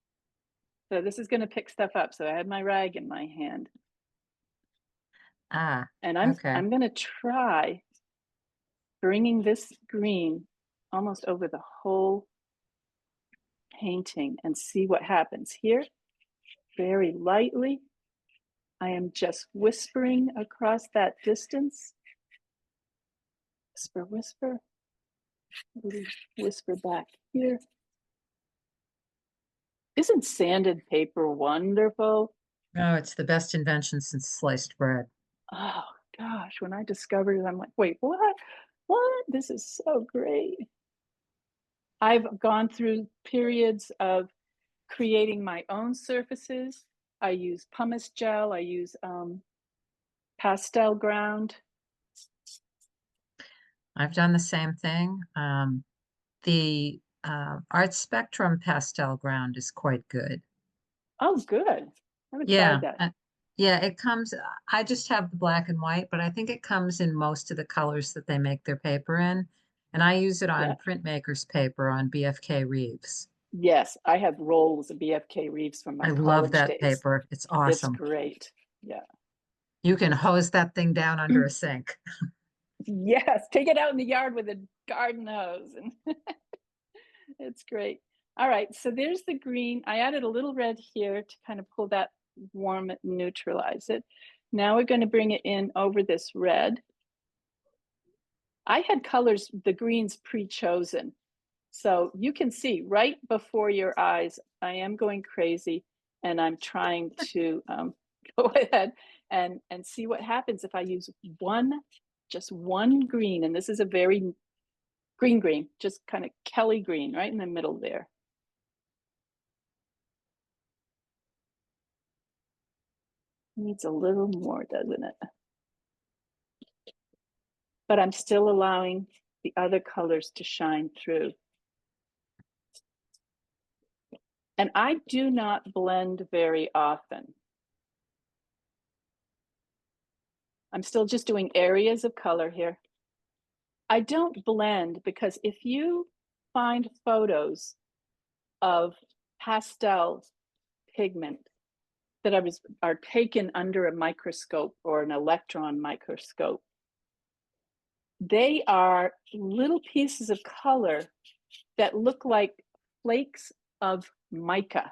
A: So this is going to pick stuff up. So I had my rag in my hand,
B: Ah,
A: and
B: okay.
A: I'm going to try bringing this green almost over the whole painting and see what happens here. Very lightly, I am just whispering across that distance. Whisper, whisper, whisper back here. Isn't sanded paper wonderful?
B: Oh, it's the best invention since sliced bread.
A: Oh gosh, when I discovered it, I'm like, wait, what? What? This is so great. I've gone through periods of creating my own surfaces. I use pumice gel, I use pastel ground.
B: I've done the same thing. The Art Spectrum pastel ground is quite good.
A: Oh, good. I haven't tried
B: Yeah,
A: that.
B: yeah, it comes. I just have the black and white, but I think it comes in most of the colors that they make their paper in. And I use it
A: Yeah.
B: on printmaker's paper on BFK Reeves.
A: Yes, I have rolls of BFK Reeves from my
B: I love
A: college
B: that
A: days.
B: paper. It's
A: It's
B: awesome.
A: great. Yeah.
B: You can hose that thing down under a sink.
A: Yes, take it out in the yard with a garden hose. And it's great. All right, so there's the green. I added a little red here to kind of pull that warm it, neutralize it. Now we're going to bring it in over this red. I had colors, the greens pre-chosen. So you can see right before your eyes, I am going crazy and I'm trying to go ahead and see what happens if I use just one green. And this is a very green, just kind of Kelly green right in the middle there. Needs a little more, doesn't it? But I'm still allowing the other colors to shine through. And I do not blend very often. I'm still just doing areas of color here. I don't blend because if you find photos of pastel pigment that are taken under a microscope or an electron microscope, they are little pieces of color that look like flakes of mica.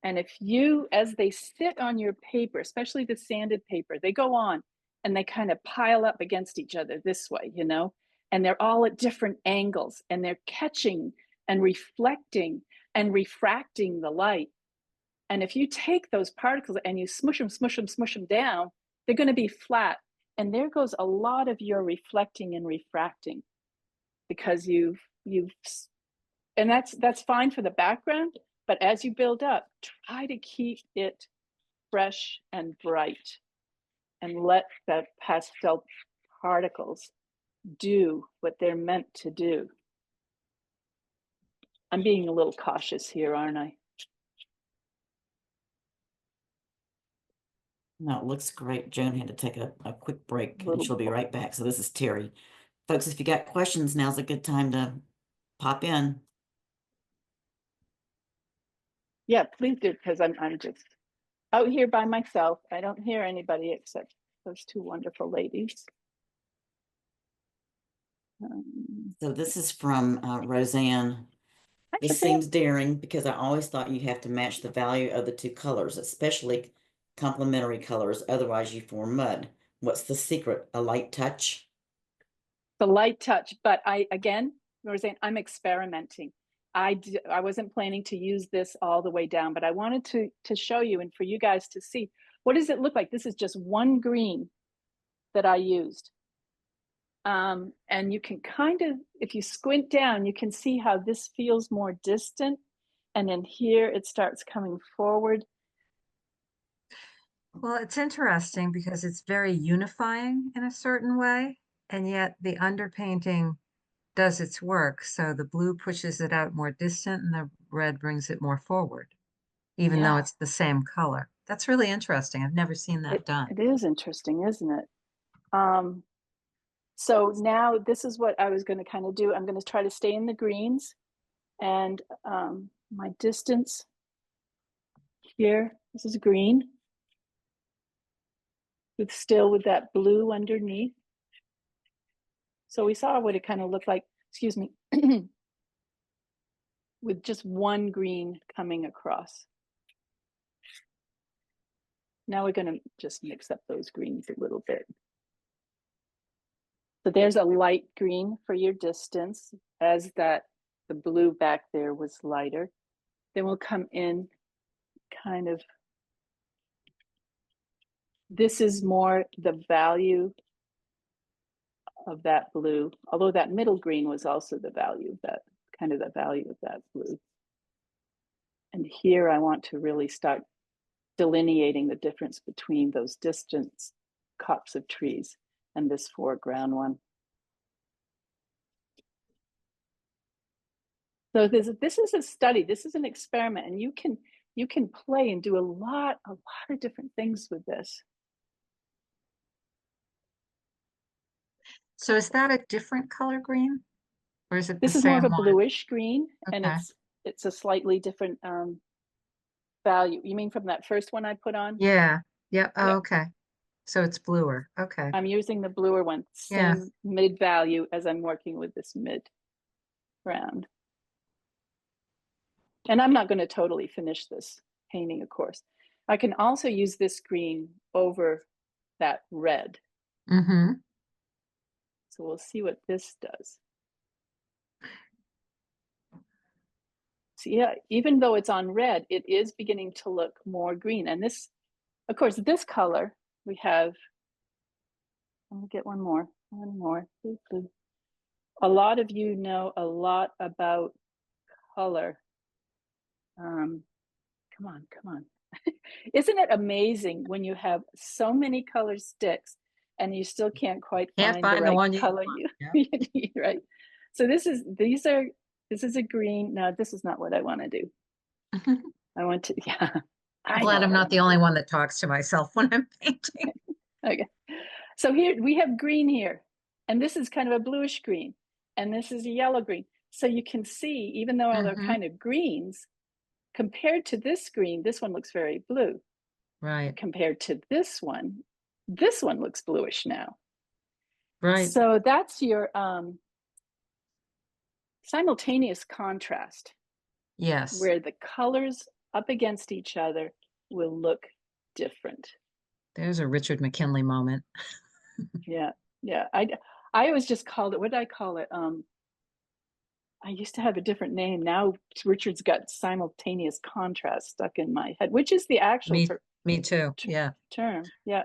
A: And if you, as they sit on your paper, especially the sanded paper, they go on and they kind of pile up against each other this way, and they're all at different angles and they're catching and reflecting and refracting the light. And if you take those particles and you smush them down, they're going to be flat. And there goes a lot of your reflecting and refracting, because and that's fine for the background, but as you build up, try to keep it fresh and bright and let the pastel particles do what they're meant to do. I'm being a little cautious here, aren't I?
C: No, it looks great. Joan had to take a quick break and
A: Little,
C: she'll be right back. So this is Terry. Folks, if you got questions, now's a good time to pop in.
A: yeah, please do, because I'm just out here by myself. I don't hear anybody except those two wonderful ladies.
C: So this is from Roseanne. This seems daring because I always thought you have to match the value of the two colors, especially complementary colors. Otherwise, you form mud. What's the secret? A light touch?
A: The light touch, but again, Roseanne, I'm experimenting. I wasn't planning to use this all the way down, but I wanted to show you and for you guys to see, what does it look like? This is just one green that I used. And you can kind of, if you squint down, you can see how this feels more distant. And then here it starts coming forward.
B: Well, it's interesting because it's very unifying in a certain way, and yet the underpainting does its work. So the blue pushes it out more distant and the red brings it more forward, even though
A: Yeah,
B: it's the same color. That's really interesting. I've never seen that done.
A: it is interesting, isn't it? So now this is what I was going to kind of do. I'm going to try to stay in the greens, and my distance here, this is green, with that blue underneath. So we saw what it kind of looked like, excuse me, with just one green coming across. Now we're going to just mix up those greens a little bit. So there's a light green for your distance, as the blue back there was lighter. Then we'll come in kind of, this is more the value of that blue, although that middle green was also the value of that, kind of the value of that blue. And here I want to really start delineating the difference between those distant copse of trees and this foreground one. So this is a study, this is an experiment, and you can play and do a lot of different things with this.
B: So is that a different color green, or is it the
A: This is more of
B: same
A: a
B: one?
A: bluish green, and
B: Okay.
A: it's a slightly different value. You mean from that first one I put on?
B: Yeah. Yeah. Oh,
A: Yeah.
B: okay. So it's bluer. Okay.
A: I'm using the bluer one,
B: Yeah.
A: same mid value as I'm working with this mid round. And I'm not going to totally finish this painting, of course. I can also use this green over that red.
B: Mm-hmm.
A: So we'll see what this does. So yeah, even though it's on red, it is beginning to look more green. And this, of course, this color we have, I'm gonna get one more. A lot of you know a lot about color. Come on. Isn't it amazing when you have so many color sticks and you still can't quite
B: Can't
A: find the
B: find the
A: right
B: one you
A: color
B: want. Yeah.
A: you need, right? So this is a green. No, this is not what I want to do. I want to, yeah,
B: I'm
A: I know
B: glad I'm
A: what I
B: not
A: want
B: the
A: to
B: only
A: do.
B: one that talks to myself when I'm painting.
A: Okay. So here we have green here, and this is kind of a bluish green, and this is a yellow green. So you can see, even though they're
B: Mm-hmm.
A: kind of greens, compared to this green, this one looks very blue.
B: Right.
A: Compared to this one looks bluish now.
B: Right.
A: So that's your simultaneous contrast,
B: Yes.
A: where the colors up against each other will look different.
B: There's a Richard McKinley moment.
A: Yeah, yeah. I always just called it, what did I call it? I used to have a different name. Now Richard's got simultaneous contrast stuck in my head, which is the actual
B: Me too. Yeah.
A: term. Yeah.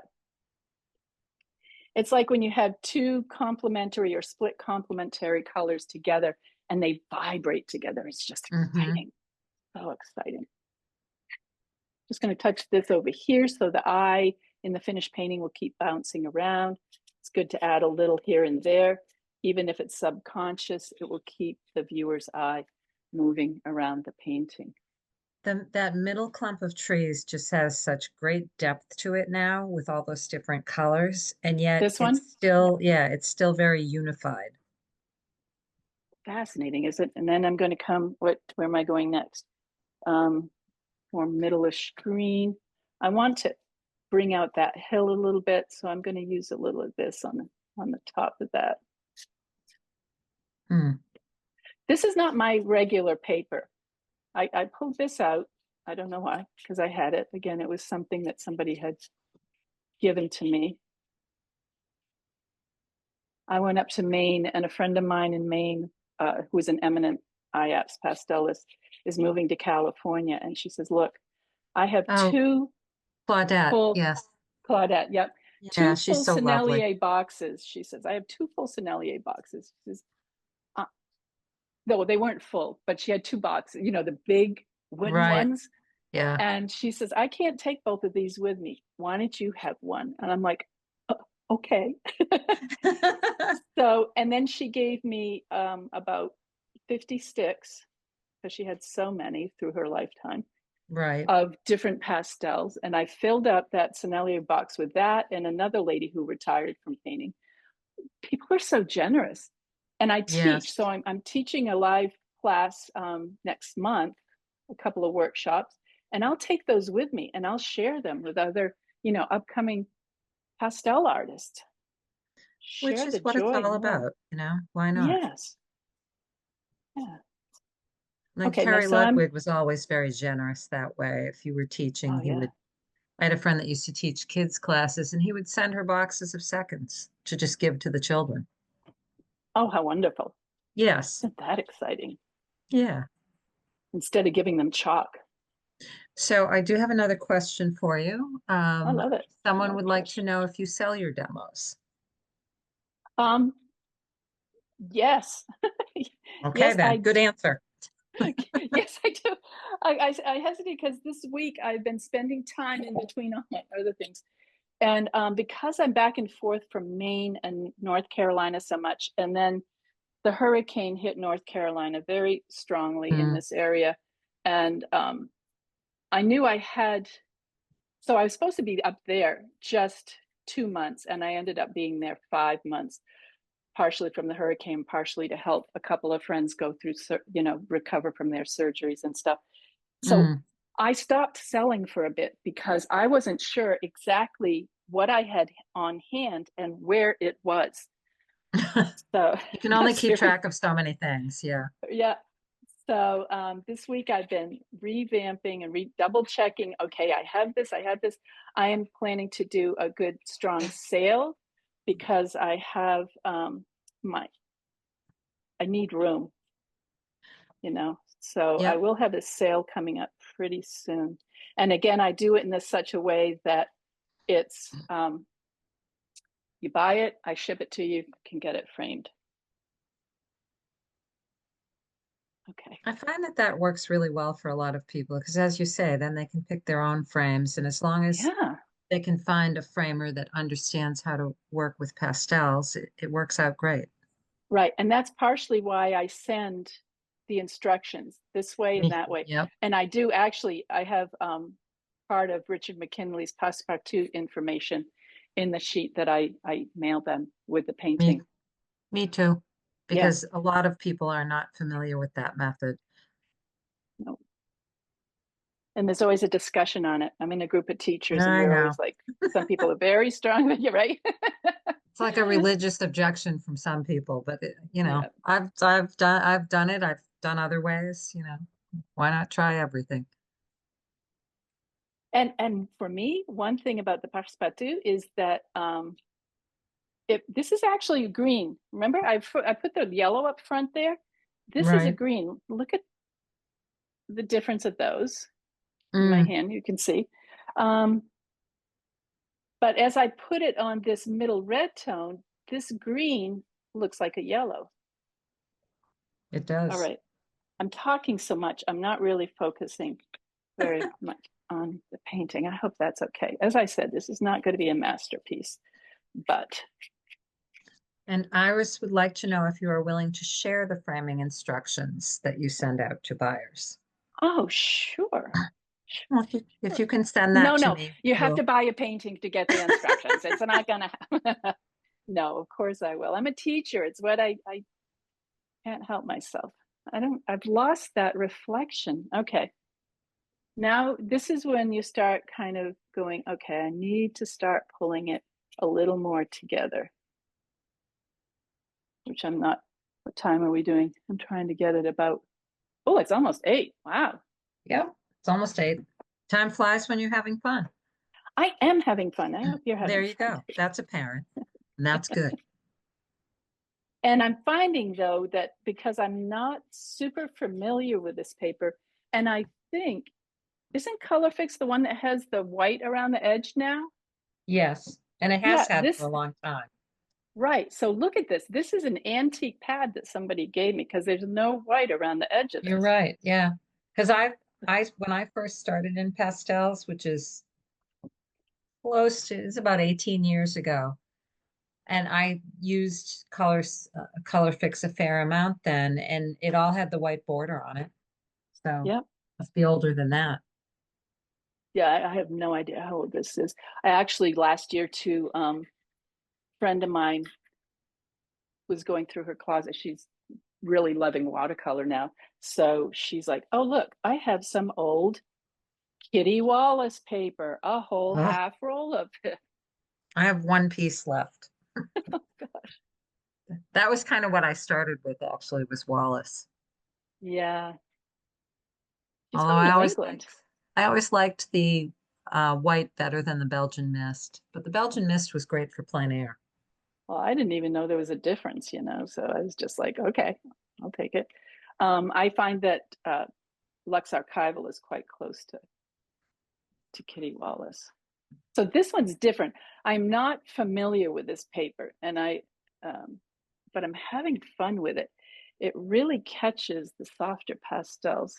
A: It's like when you have two complementary or split complementary colors together and they vibrate together. It's just exciting. So exciting. Just going to touch this over here so the eye in the finished painting will keep bouncing around. It's good to add a little here and there. Even if it's subconscious, it will keep the viewer's eye moving around the painting.
B: That middle clump of trees just has such great depth to it now with all those different colors. And yet
A: This one?
B: it's still very unified.
A: Fascinating, is it? And then I'm going to come, where am I going next? More middle-ish green. I want to bring out that hill a little bit, so I'm going to use a little of this on the top of that. This is not my regular paper. I pulled this out. I don't know why, because I had it. Again, it was something that somebody had given to me. I went up to Maine, and a friend of mine in Maine, who is an eminent IAPS pastelist, is moving to California. And she says, look, I have two
B: Claudette,
A: full,
B: yes.
A: Claudette, yep.
B: Yeah,
A: Two
B: she's
A: full
B: so lovely.
A: Sennelier boxes. She says, I have two full Sennelier boxes. She says, no, they weren't full, but she had two boxes, you know, the big wooden ones.
B: Yeah.
A: And she says, I can't take both of these with me. Why don't you have one? And I'm like, okay. So, and then she gave me about 50 sticks, because she had so many through her lifetime, of different pastels. And I filled up that Sennelier box with that and another lady who retired from painting. People are so generous. And I teach, so I'm teaching a live class next month, a couple of workshops, and I'll take those with me and I'll share them with other, you know, upcoming pastel artists.
B: Which is what it's all about, you know, why not?
A: Yes. Yeah.
B: Like Terry Ludwig was always very generous that way. If you were teaching, he would, I had a friend that used to teach kids classes and he would send her boxes of seconds to just give to the children.
A: Oh, how wonderful.
B: Yes.
A: Isn't that exciting?
B: Yeah.
A: Instead of giving them chalk.
B: So I do have another question for you.
A: I love it.
B: Someone would like to know if you sell your demos.
A: Yes.
B: Okay,
A: yes,
B: then. Good answer.
A: Yes, I do. I hesitate because this week I've been spending time in between all my other things. And because I'm back and forth from Maine and North Carolina so much, and then the hurricane hit North Carolina very strongly in this area. And I knew I had, so I was supposed to be up there just 2 months, and I ended up being there 5 months, partially from the hurricane, partially to help a couple of friends go through, you know, recover from their surgeries and stuff. So I stopped selling for a bit because I wasn't sure exactly what I had on hand and where it was. So
B: you can only keep track of so many things. Yeah.
A: Yeah. So this week I've been revamping and double checking. Okay, I have this. I am planning to do a good strong sale because I have I need room, you know. So I will have a sale coming up pretty soon. And again, I do it in such a way that it's you buy it, I ship it to you, can get it framed. Okay.
B: I find that works really well for a lot of people because, as you say, then they can pick their own frames. And as long as they can find a framer that understands how to work with pastels, it works out great.
A: Right. And that's partially why I send the instructions this way and that way.
B: Yep.
A: And I do actually, I have part of Richard McKinley's Passepartout information in the sheet that I mail them with the painting.
B: Me too. Because a lot of people are not familiar with that method.
A: No. And there's always a discussion on it. I'm in a group of teachers and we're always like, some people are very strong, but you're right.
B: It's like a religious objection from some people, but you know, I've done it. I've done other ways, you know, why not try everything?
A: And for me, one thing about the Passepartout is that this is actually green. Remember, I put the yellow up front there. This is a
B: Right.
A: green. Look at the difference of those in my
B: Mm,
A: hand, you can see. Um, but as I put it on this middle red tone, this green looks like a yellow.
B: it
A: All
B: does.
A: right, I'm talking so much, I'm not really focusing very much on the painting. I hope that's okay. As I said, this is not going to be a masterpiece, but
B: And Iris would like to know if you are willing to share the framing instructions that you send out to buyers.
A: oh, sure.
B: Well, if you can send that
A: No,
B: to
A: no,
B: me,
A: you have
B: we'll.
A: to buy a painting to get the instructions. It's not gonna happen. No, of course I will. I'm a teacher. It's what I can't help myself. I've lost that reflection. Okay. Now this is when you start kind of going, okay, I need to start pulling it a little more together, which I'm not. What time are we doing? I'm trying to get it about, oh, it's almost 8. Wow.
B: Yep, it's almost 8. Time flies when you're having fun.
A: I am having fun. I hope you're
B: There
A: having
B: you
A: fun
B: go. That's apparent. And that's good.
A: And I'm finding though that because I'm not super familiar with this paper, and I think, isn't Color Fix the one that has the white around the edge now?
B: Yes. And it has
A: Yeah,
B: had for
A: this,
B: a long time.
A: right. So look at this. This is an antique pad that somebody gave me because there's no white around the edge of
B: You're
A: this.
B: right. Yeah. Because when I first started in pastels, which is it's about 18 years ago, and I used color fix a fair amount then, and it all had the white border on it. So
A: Yep.
B: must be older than that.
A: Yeah, I have no idea how old this is. I actually last year too, friend of mine was going through her closet. She's really loving watercolor now. So she's like, oh, look, I have some old Kitty Wallace paper, a whole
B: Oh,
A: half roll of it.
B: I have one piece left. That was kind of what I started with, actually, was Wallace.
A: Yeah, she's
B: Although
A: from New England.
B: I always liked the white better than the Belgian mist, but the Belgian mist was great for plein air.
A: Well, I didn't even know there was a difference, you know, so I was just like, okay, I'll take it. I find that Lux Archival is quite close to Kitty Wallace. So this one's different. I'm not familiar with this paper, and but I'm having fun with it. It really catches the softer pastels,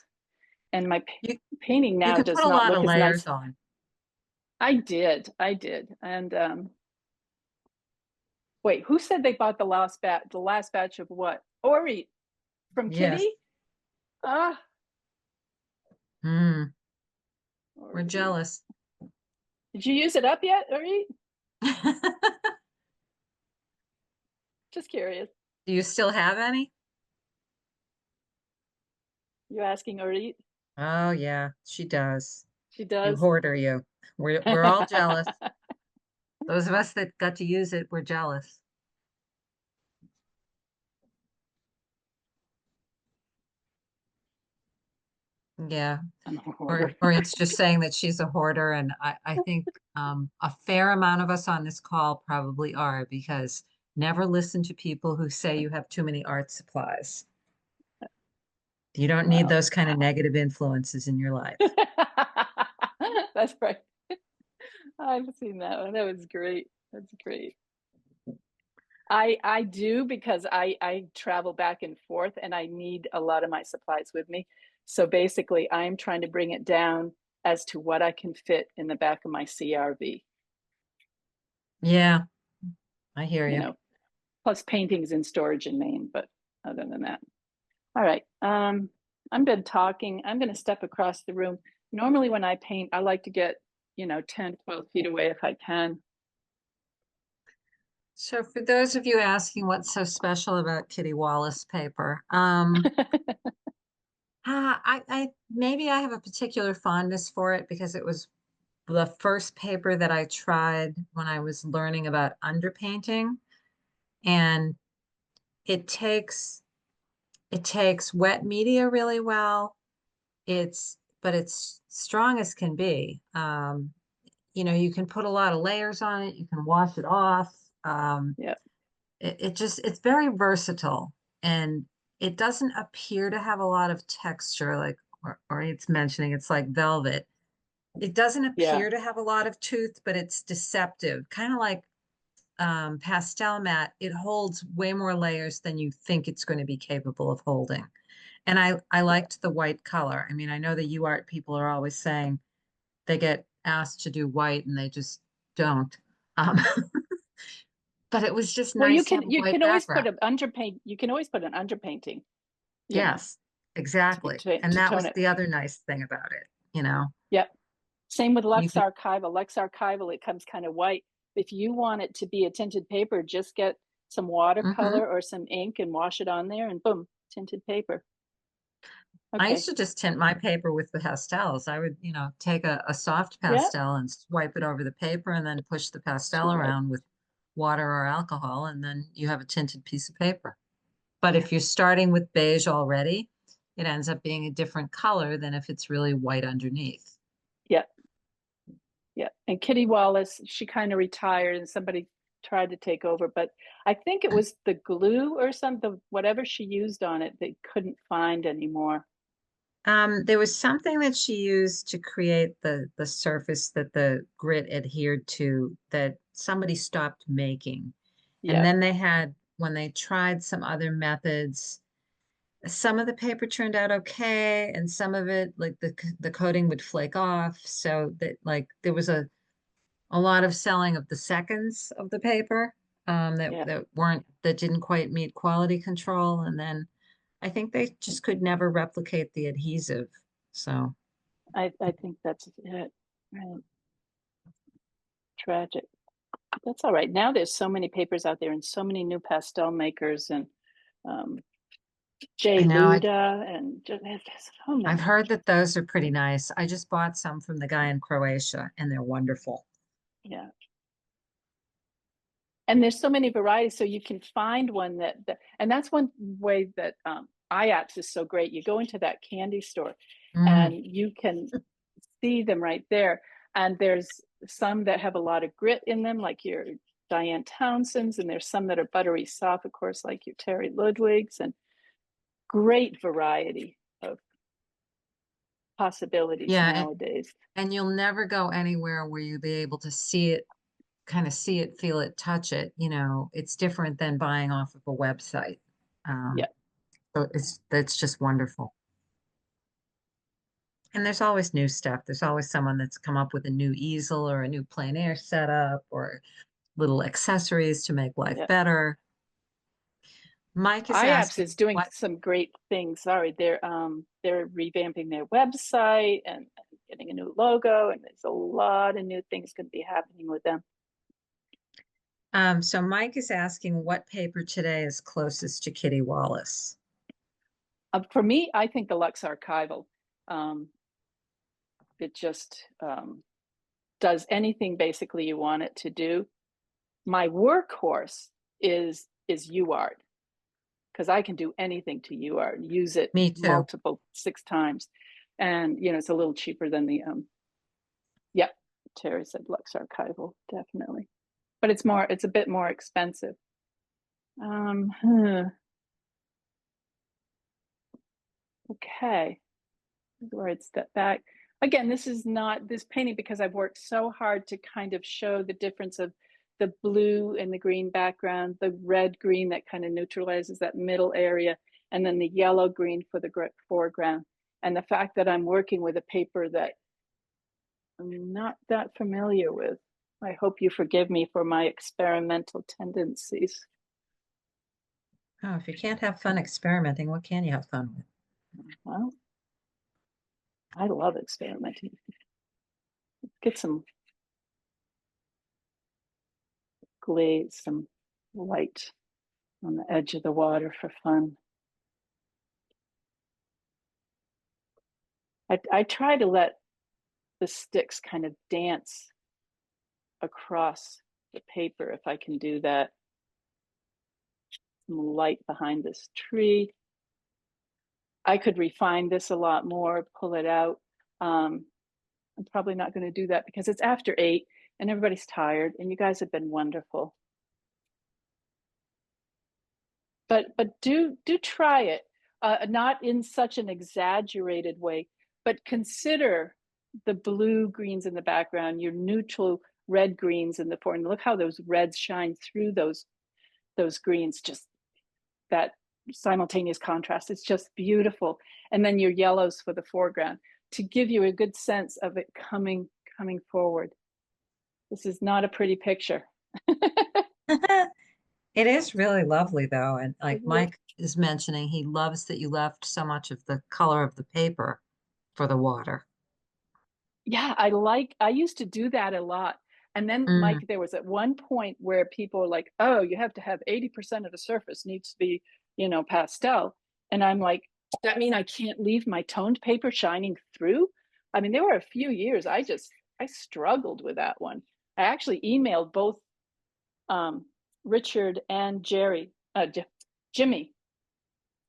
A: and my
B: You
A: painting
B: you
A: now
B: can put
A: does
B: a
A: not
B: lot
A: look
B: of
A: as
B: layers
A: nice.
B: on.
A: I did, and wait, who said they bought the last batch of what? Ori from
B: Yes.
A: Kitty? Ah,
B: Mm, we're
A: Ori.
B: jealous.
A: Did you use it up yet, Ori? Just curious.
B: Do you still have any?
A: You asking Ori?
B: Oh yeah, she does.
A: She
B: You
A: does.
B: hoarder, you. We're all jealous. Those of us that got to use it, we're jealous. Yeah.
A: I'm a hoarder.
B: Or it's just saying that she's a hoarder, and I think a fair amount of us on this call probably are, because never listen to people who say you have too many art supplies. You don't need
A: Well,
B: those kind of negative influences in your life.
A: that's right. I've seen that one. That was great. That's great. I do because I travel back and forth and I need a lot of my supplies with me. So basically, I'm trying to bring it down as to what I can fit in the back of my CRV,
B: Yeah, I hear
A: you
B: you.
A: know, plus paintings in storage in Maine, but other than that. All right. I'm done talking. I'm going to step across the room. Normally when I paint, I like to get, 10, 12 feet away if I can.
B: So for those of you asking what's so special about Kitty Wallace paper, I maybe I have a particular fondness for it because it was the first paper that I tried when I was learning about underpainting, and it takes it takes wet media really well. But it's strong as can be. You can put a lot of layers on it. You can wash it off.
A: Yeah.
B: It's very versatile, and it doesn't appear to have a lot of texture, like, or it's mentioning it's like velvet. It doesn't
A: Yeah.
B: appear to have a lot of tooth, but it's deceptive, kind of like pastel matte. It holds way more layers than you think it's going to be capable of holding. And I
A: Yeah.
B: liked the white color. I mean, I know the UArt people are always saying they get asked to do white and they just don't. Um, but it was just
A: Well,
B: nice to have a
A: you
B: white
A: can always put
B: background.
A: an underpaint. You can always put an underpainting, you know,
B: Yes, exactly. And
A: to
B: that
A: tone
B: was
A: it.
B: the other nice thing about it, you know.
A: Yep. Same with
B: You
A: Lux
B: could,
A: Archival. Lux Archival, it comes kind of white. If you want it to be a tinted paper, just get some
B: hmm
A: watercolor or some ink and wash it on there, and boom, tinted paper.
B: I used
A: Okay.
B: to just tint my paper with the pastels. I would, take a soft
A: Yeah.
B: pastel and swipe it over the paper and then push the pastel
A: Too bad.
B: around with water or alcohol, and then you have a tinted piece of paper. But if you're starting with beige already, it ends up being a different color than if it's really white underneath.
A: Yeah. Yeah. And Kitty Wallace, she kind of retired and somebody tried to take over, but I think it was the glue or something, whatever she used on it, they couldn't find anymore.
B: There was something that she used to create the surface that the grit adhered to that somebody stopped making. And
A: Yeah.
B: then when they tried some other methods, some of the paper turned out okay, and some of it, like the coating would flake off. So that like there was a lot of selling of the seconds of the paper
A: Yeah.
B: that didn't quite meet quality control. And then I think they just could never replicate the adhesive. So
A: I think that's it. Right. Tragic. That's all right. Now there's so many papers out there and so many new pastel makers and um,
B: I
A: J.
B: know
A: Luda and just, there's so
B: I've
A: many.
B: heard that those are pretty nice. I just bought some from the guy in Croatia and they're wonderful.
A: Yeah. And there's so many varieties, so you can find one and that's one way that iApps is so great. You go into that candy store
B: Mm,
A: and you can see them right there. And there's some that have a lot of grit in them, like your Diane Townsend's, and there's some that are buttery soft, of course, like your Terry Ludwig's, and great variety of possibilities
B: yeah,
A: nowadays.
B: and you'll never go anywhere where you'll be able to see it, kind of see it, feel it, touch it. It's different than buying off of a website.
A: Yeah,
B: So that's just wonderful. And there's always new stuff. There's always someone that's come up with a new easel or a new plein air setup or little accessories to make life
A: yeah.
B: better. Mike is
A: iApps is
B: asking
A: doing
B: what,
A: some great things. Sorry, they're revamping their website and getting a new logo, and there's a lot of new things going to be happening with them.
B: so Mike is asking what paper today is closest to Kitty Wallace.
A: For me, I think the Lux Archival. Um, it just does anything basically you want it to do. My workhorse is UArt because I can do anything to UArt and use it
B: Me too.
A: multiple 6 times, and it's a little cheaper than the yeah. Terry said Lux Archival definitely, but it's a bit more expensive. Hmm, okay, where I'd step back again. This is not this painting because I've worked so hard to kind of show the difference of the blue and the green background, the red green that kind of neutralizes that middle area, and then the yellow green for the foreground. And the fact that I'm working with a paper that I'm not that familiar with. I hope you forgive me for my experimental tendencies.
B: Oh, if you can't have fun experimenting, what can you have fun with?
A: Well, I love experimenting. Get some glaze, some light on the edge of the water for fun. I try to let the sticks kind of dance across the paper if I can do that. Some light behind this tree. I could refine this a lot more, pull it out. I'm probably not going to do that because it's after 8 and everybody's tired, and you guys have been wonderful. But do try it. not in such an exaggerated way, but consider the blue greens in the background, your neutral red greens in the foreground. Look how those reds shine through those greens, just that simultaneous contrast. It's just beautiful. And then your yellows for the foreground to give you a good sense of it coming forward. This is not a pretty picture.
B: It is really lovely though. And like
A: Really,
B: Mike is mentioning, he loves that you left so much of the color of the paper for the water.
A: yeah, I used to do that a lot. And then,
B: Mm.
A: Mike, there was at one point where people were like, oh, you have to have 80% of the surface needs to be, pastel. And I'm like, does that mean I can't leave my toned paper shining through? I mean, there were a few years I struggled with that one. I actually emailed both Richard and Jimmy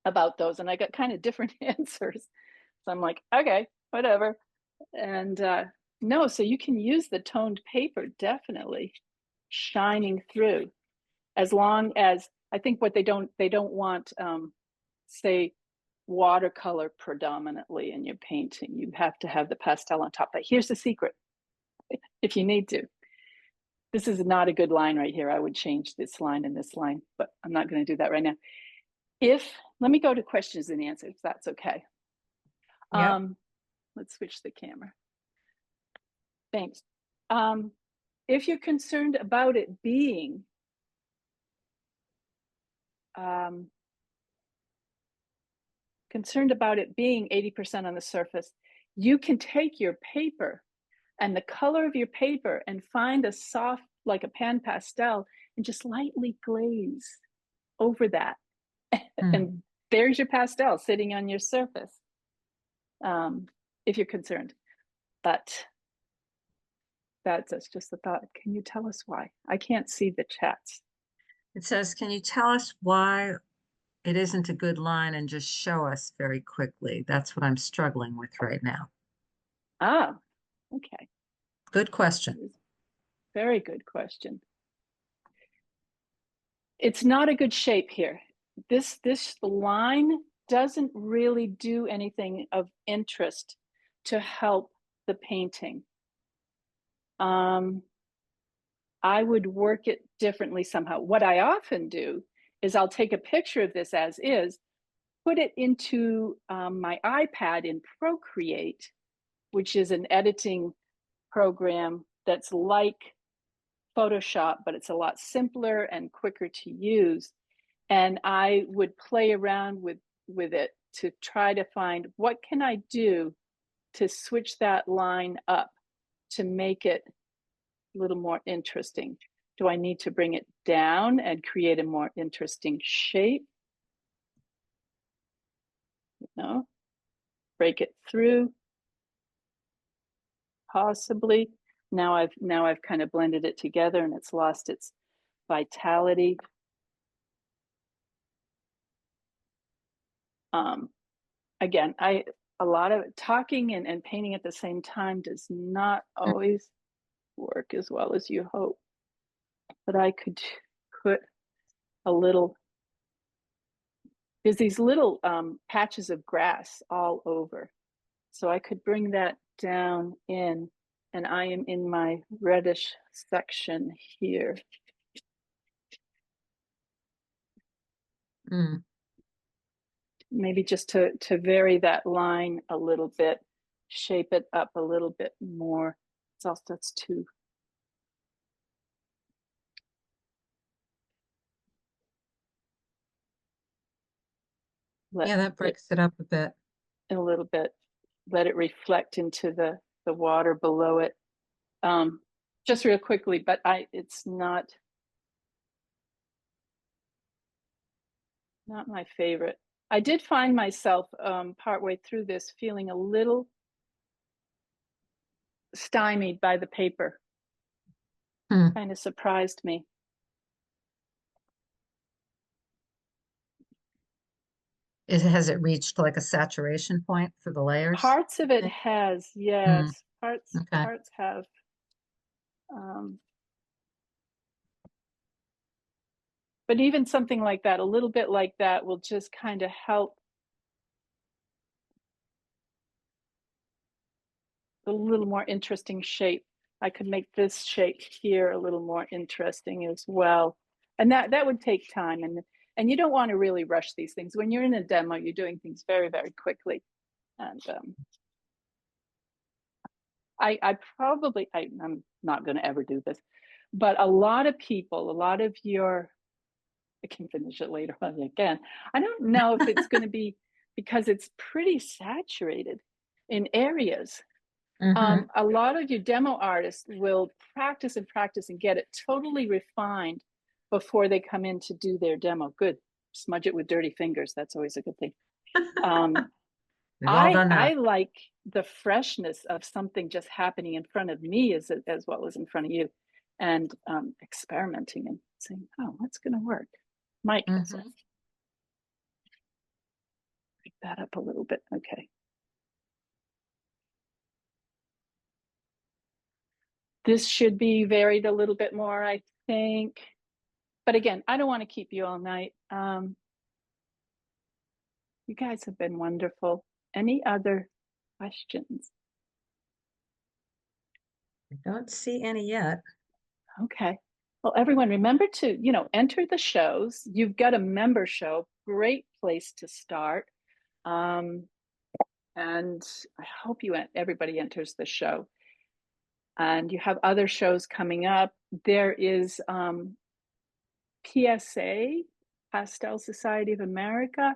A: about those, and I got kind of different answers. So I'm like, okay, whatever. And no, so you can use the toned paper definitely shining through, as long as I think what they don't want, say, watercolor predominantly in your painting. You have to have the pastel on top. But here's the secret: if you need to. This is not a good line right here. I would change this line and this line, but I'm not going to do that right now. Let me go to questions and answers, if that's okay.
B: Yep.
A: Let's switch the camera. Thanks. If you're concerned about it being concerned about it being 80% on the surface, you can take your paper and the color of your paper and find a soft, like a pan pastel, and just lightly glaze over that.
B: Mm.
A: And there's your pastel sitting on your surface, if you're concerned. But that's just a thought. Can you tell us why? I can't see the chats.
B: It says, can you tell us why it isn't a good line and just show us very quickly? That's what I'm struggling with right now.
A: Ah, okay.
B: Good question.
A: Very good question. It's not a good shape here. This line doesn't really do anything of interest to help the painting. I would work it differently somehow. What I often do is I'll take a picture of this as is, put it into my iPad in Procreate, which is an editing program that's like Photoshop, but it's a lot simpler and quicker to use. And I would play around with it to try to find what can I do to switch that line up to make it a little more interesting. Do I need to bring it down and create a more interesting shape? Break it through, possibly. Now I've kind of blended it together and it's lost its vitality. Again, a lot of talking and painting at the same time does not always work as well as you hope. But I could put a little, there's these little patches of grass all over. So I could bring that down in, and I am in my reddish section here.
B: Mm.
A: Maybe just to vary that line a little bit, shape it up a little bit more. It's also, that's too.
B: Yeah, that breaks it up a bit.
A: A little bit, let it reflect into the water below it. Just real quickly, but it's not my favorite. I did find myself partway through this feeling a little stymied by the paper.
B: Mm.
A: Kind of surprised me.
B: Has it reached like a saturation point for the layers?
A: Parts of it has,
B: Mm.
A: yes.
B: Okay.
A: Parts have. But even something like that, a little bit like that, will just kind of help a little more interesting shape. I could make this shape here a little more interesting as well. And that would take time. And you don't want to really rush these things. When you're in a demo, you're doing things very, very quickly. And I'm not going to ever do this, but a lot of people, I can finish it later on again. I don't know if it's going to be because it's pretty saturated in areas. A lot of your demo artists will practice and practice and get it totally refined before they come in to do their demo. Good. Smudge it with dirty fingers. That's always a good thing.
B: We've all done that.
A: I like the freshness of something just happening in front of me as well as in front of you, and experimenting and saying, oh, what's going to work? Mike, break that up a little bit. Okay. This should be varied a little bit more, I think. But again, I don't want to keep you all night. You guys have been wonderful. Any other questions?
B: I don't see any yet.
A: Okay. Well, everyone, remember to, enter the shows. You've got a member show, great place to start. And I hope everybody enters the show. And you have other shows coming up. There is PSA, Pastel Society of America.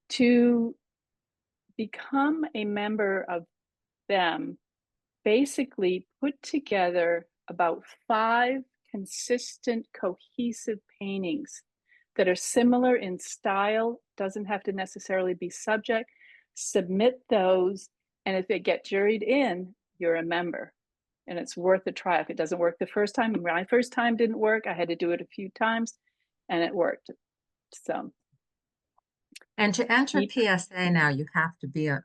A: To become a member of them, basically put together about 5 consistent, cohesive paintings that are similar in style, doesn't have to necessarily be subject. Submit those, and if they get juried in, you're a member. And it's worth a try. If it doesn't work the first time, my first time didn't work, I had to do it a few times, and it worked. So.
B: And to enter PSA now, you have to be a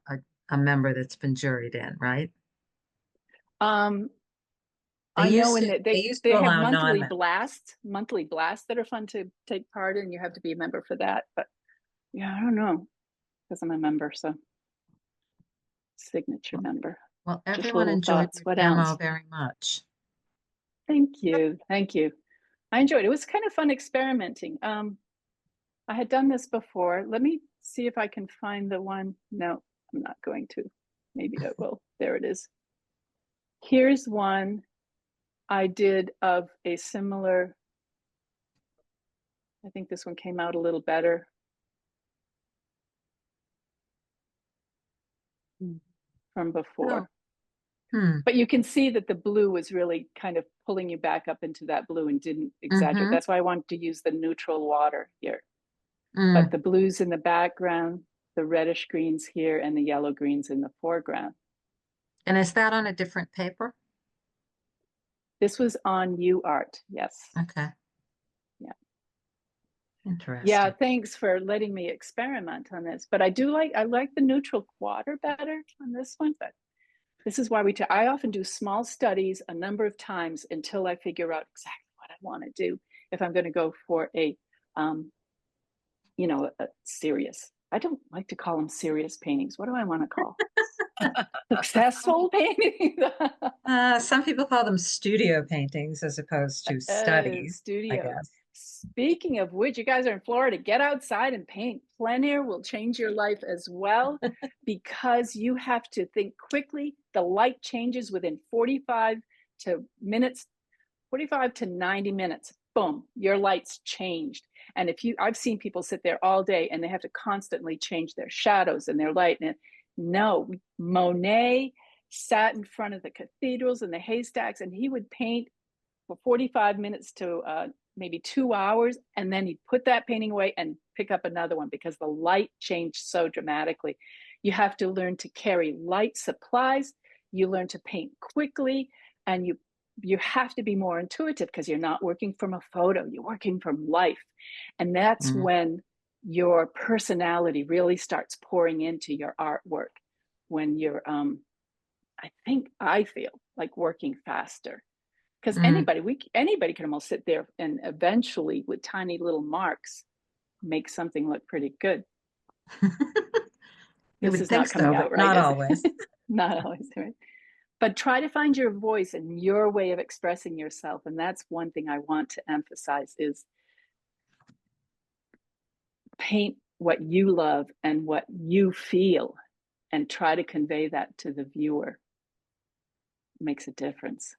B: member that's been juried in, right?
A: I know they have monthly blasts that are fun to take part in. You have to be a member for that, but yeah, I don't know, because I'm a member, so signature member.
B: Well, everyone enjoyed the demo very much.
A: Thank you. I enjoyed it. It was kind of fun experimenting. I had done this before. Let me see if I can find the one. No, I'm not going to. Maybe I will. There it is. Here's one I did of a similar, I think this one came out a little better. From before. But you can see that the blue was really kind of pulling you back up into that blue and didn't exaggerate. That's why I wanted to use the neutral water here. But the blues in the background, the reddish greens here, and the yellow greens in the foreground.
B: And is that on a different paper?
A: This was on UArt, yes.
B: Okay.
A: Yeah.
B: Interesting.
A: Yeah, thanks for letting me experiment on this. But I like the neutral water better on this one. But this is why I often do small studies a number of times until I figure out exactly what I want to do. If I'm going to go for a serious, I don't like to call them serious paintings. What do I want to call? Successful paintings.
B: Some people call them studio paintings as opposed to studies.
A: Studio.
B: I guess.
A: Speaking of which, you guys are in Florida, get outside and paint. Plein air will change your life as well, because you have to think quickly. The light changes within 45 to 90 minutes. Boom, your light's changed. And I've seen people sit there all day and they have to constantly change their shadows and their light. And no, Monet sat in front of the cathedrals and the haystacks, and he would paint for 45 minutes to maybe 2 hours, and then he'd put that painting away and pick up another one because the light changed so dramatically. You have to learn to carry light supplies. You learn to paint quickly, and you have to be more intuitive because you're not working from a photo, you're working from life. And that's when your personality really starts pouring into your artwork, when you're I feel like working faster. Because anybody can almost sit there and eventually, with tiny little marks, make something look pretty good.
B: You
A: This
B: would
A: is
B: think
A: not coming
B: so,
A: out
B: but
A: right.
B: not always.
A: Not always, right? But try to find your voice and your way of expressing yourself. And that's one thing I want to emphasize is paint what you love and what you feel and try to convey that to the viewer. It makes a difference.